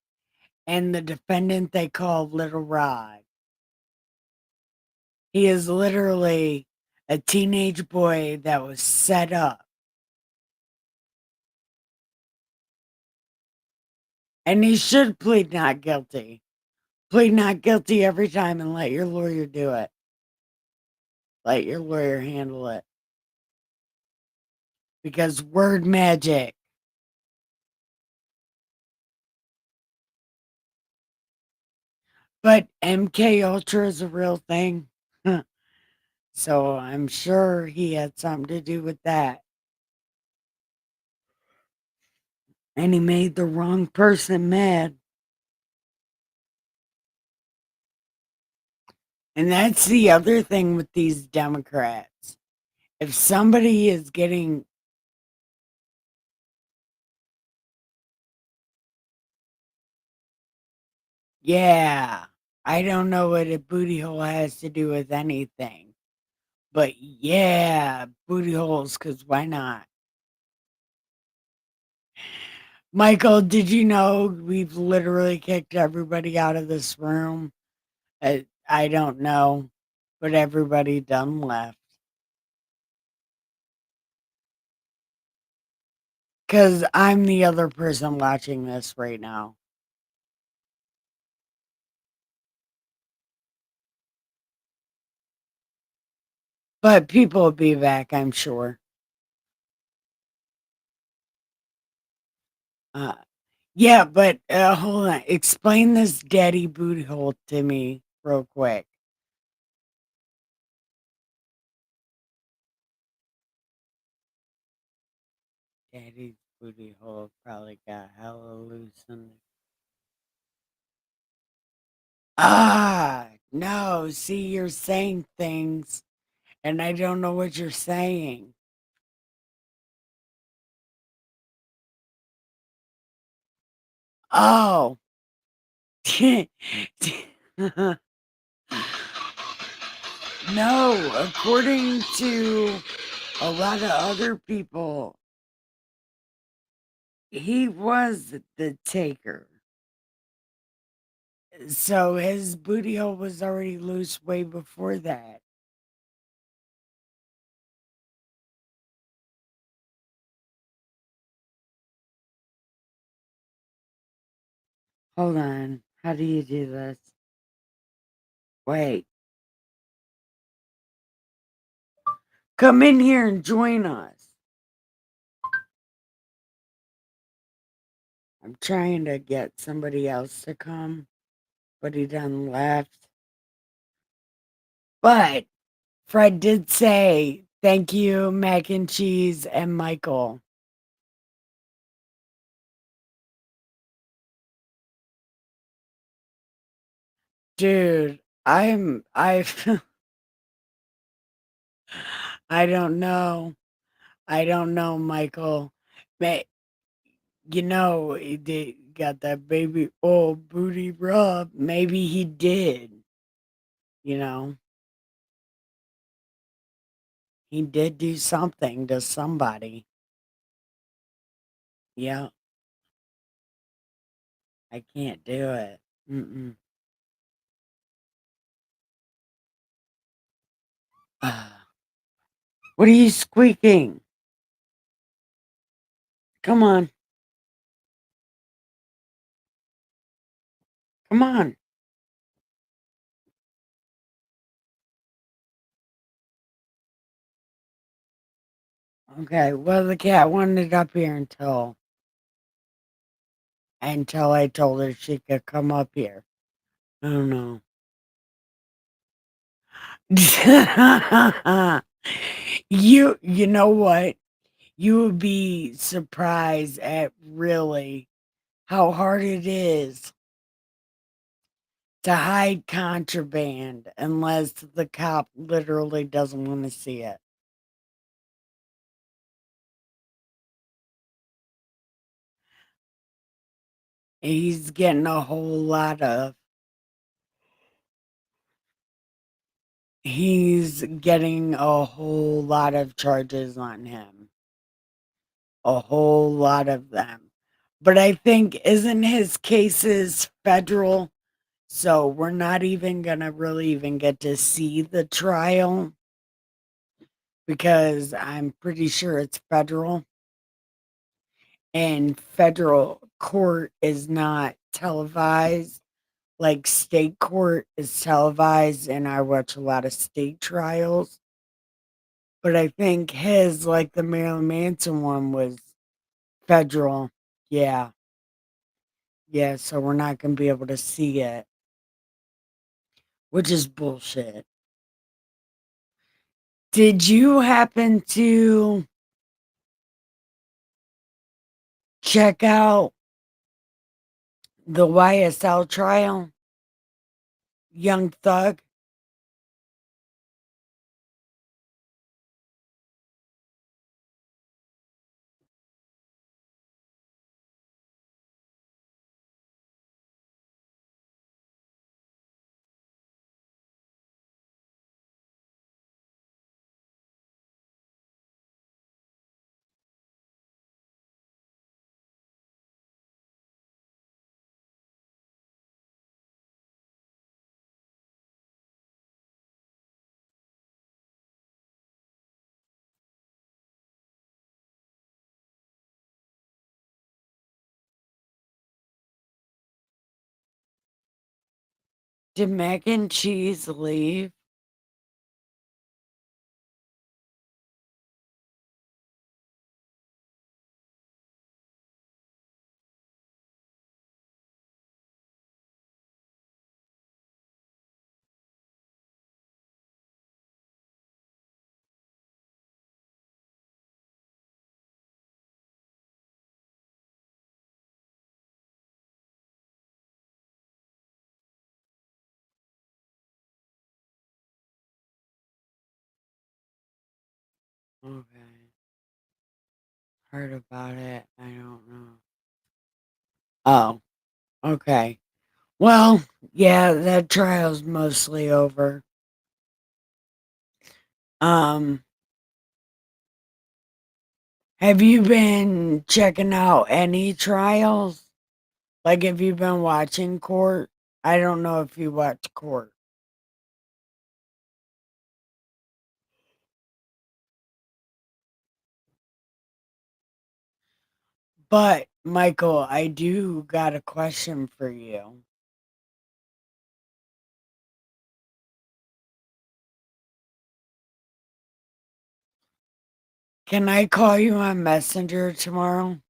and the defendant they call Little Rod. He is literally a teenage boy that was set up. And he should plead not guilty. Plead not guilty every time and let your lawyer do it. Let your lawyer handle it. Because word magic. But MK Ultra is a real thing. So I'm sure he had something to do with that. And he made the wrong person mad. And that's the other thing with these Democrats. If somebody is getting, yeah, I don't know what a booty hole has to do with anything. But yeah, booty holes, because why not? Michael, did you know we've literally kicked everybody out of this room? I don't know, but everybody done left. Because I'm the other person watching this right now. But people will be back, I'm sure. Uh, yeah, but hold on. Explain this daddy booty hole to me real quick. Daddy's booty hole probably got hella loose in it. Ah, no. See, you're saying things, and I don't know what you're saying. Oh. No, according to a lot of other people, he was the taker. So his booty hole was already loose way before that. Hold on. How do you do this? Wait. Come in here and join us. I'm trying to get somebody else to come, but he done left. But Fred did say, thank you, mac and cheese and Michael. Dude, I I don't know. I don't know, Michael. May, He got that baby old booty rub. Maybe he did. You know, he did do something to somebody. Yeah, I can't do it. Mm-mm. What are you squeaking? Come on. Come on. Okay. Well, the cat wanted up here until I told her she could come up here. I don't know. You know what? You would be surprised at really how hard it is to hide contraband unless the cop literally doesn't want to see it. He's getting a whole lot of he's getting a whole lot of charges on him. A whole lot of them. But I think isn't his cases federal? So we're not even gonna really even get to see the trial because I'm pretty sure it's federal and federal court is not televised. Like state court is televised, and I watch a lot of state trials. But I think his, like the Marilyn Manson one, was federal. Yeah. Yeah. So we're not going to be able to see it, which is bullshit. Did you happen to check out the YSL trial? Young Thug? Did mac and cheese leave? Okay. Heard about it. I don't know. Oh, okay. Well, yeah, that trial's mostly over. Um, have you been checking out any trials? Like, have you been watching court? I don't know if you watch court. But, Michael, I do got a question for you. Can I call you on Messenger tomorrow?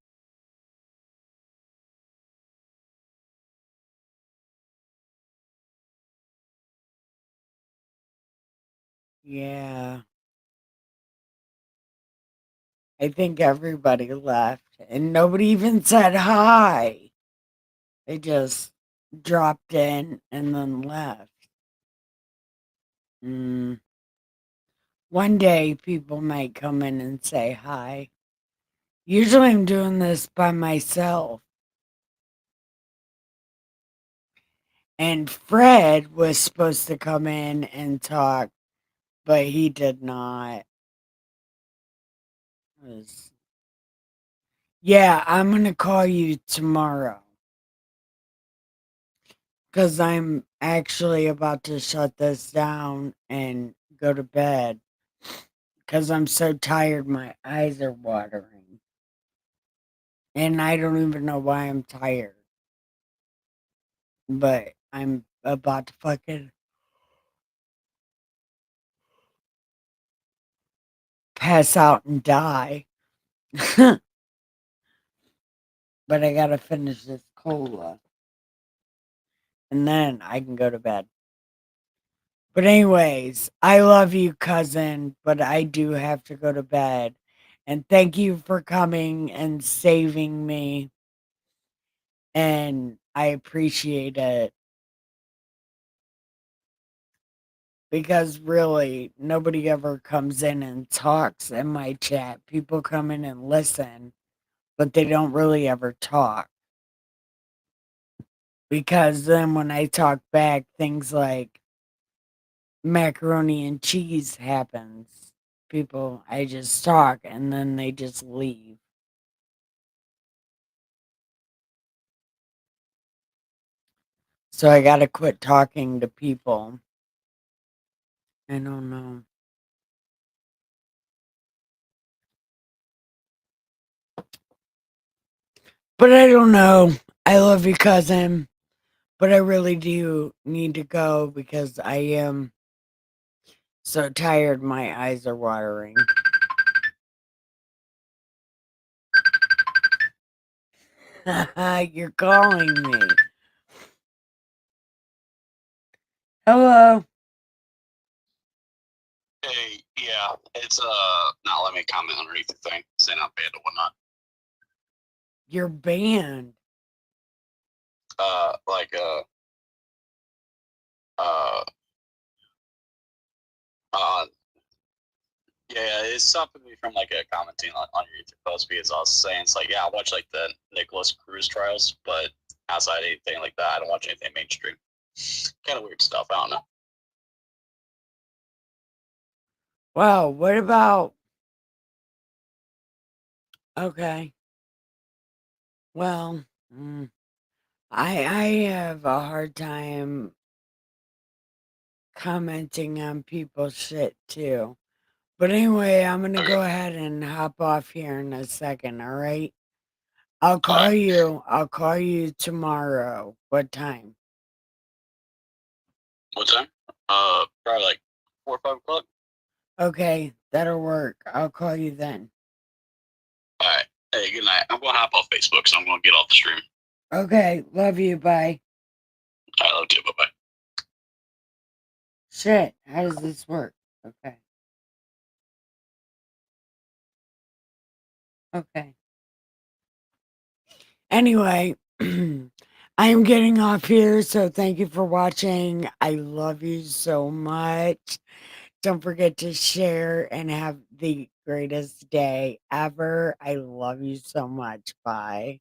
Yeah. I think everybody left and nobody even said hi. They just dropped in and then left. Mm. One day people might come in and say hi. Usually I'm doing this by myself. And Fred was supposed to come in and talk, but he did not. Was- Yeah, I'm going to call you tomorrow because I'm actually about to shut this down and go to bed because I'm so tired. My eyes are watering. And I don't even know why I'm tired, but I'm about to fucking pass out and die. But I gotta finish this cola and then I can go to bed. But, anyways, I love you, cousin, but I do have to go to bed. And thank you for coming and saving me. And I appreciate it because really nobody ever comes in and talks in my chat. People come in and listen, but they don't really ever talk. Because then when I talk back, things like macaroni and cheese happens. People, I just talk and then they just leave. So I gotta quit talking to people. I don't know. But I don't know. I love you, cousin. But I really do need to go because I am so tired. My eyes are watering. You're calling me. Hello. Hey, yeah, it's not let me comment underneath the thing, saying I'm banned or whatnot. You're banned. Like uh uh yeah, it's stopping me from like commenting on your YouTube post because I was saying it's like, yeah, I watch like the Nicholas Cruz trials, but outside anything like that, I don't watch anything mainstream. Kind of weird stuff. I don't know. Well, what about okay. Well, I have a hard time commenting on people's shit too. But anyway, I'm gonna Okay, go ahead and hop off here in a second, all right? I'll all call right. you. I'll call you tomorrow. What time? What time? Probably like 4 or 5 o'clock. Okay, that'll work. I'll call you then. All right. Hey, good night. I'm gonna hop off Facebook, so I'm gonna get off the stream. Okay, love you. Bye. I love you. Bye bye. Shit, how does this work? Okay. Okay. Anyway, I am getting off here, so thank you for watching. I love you so much. Don't forget to share and have the greatest day ever. I love you so much. Bye.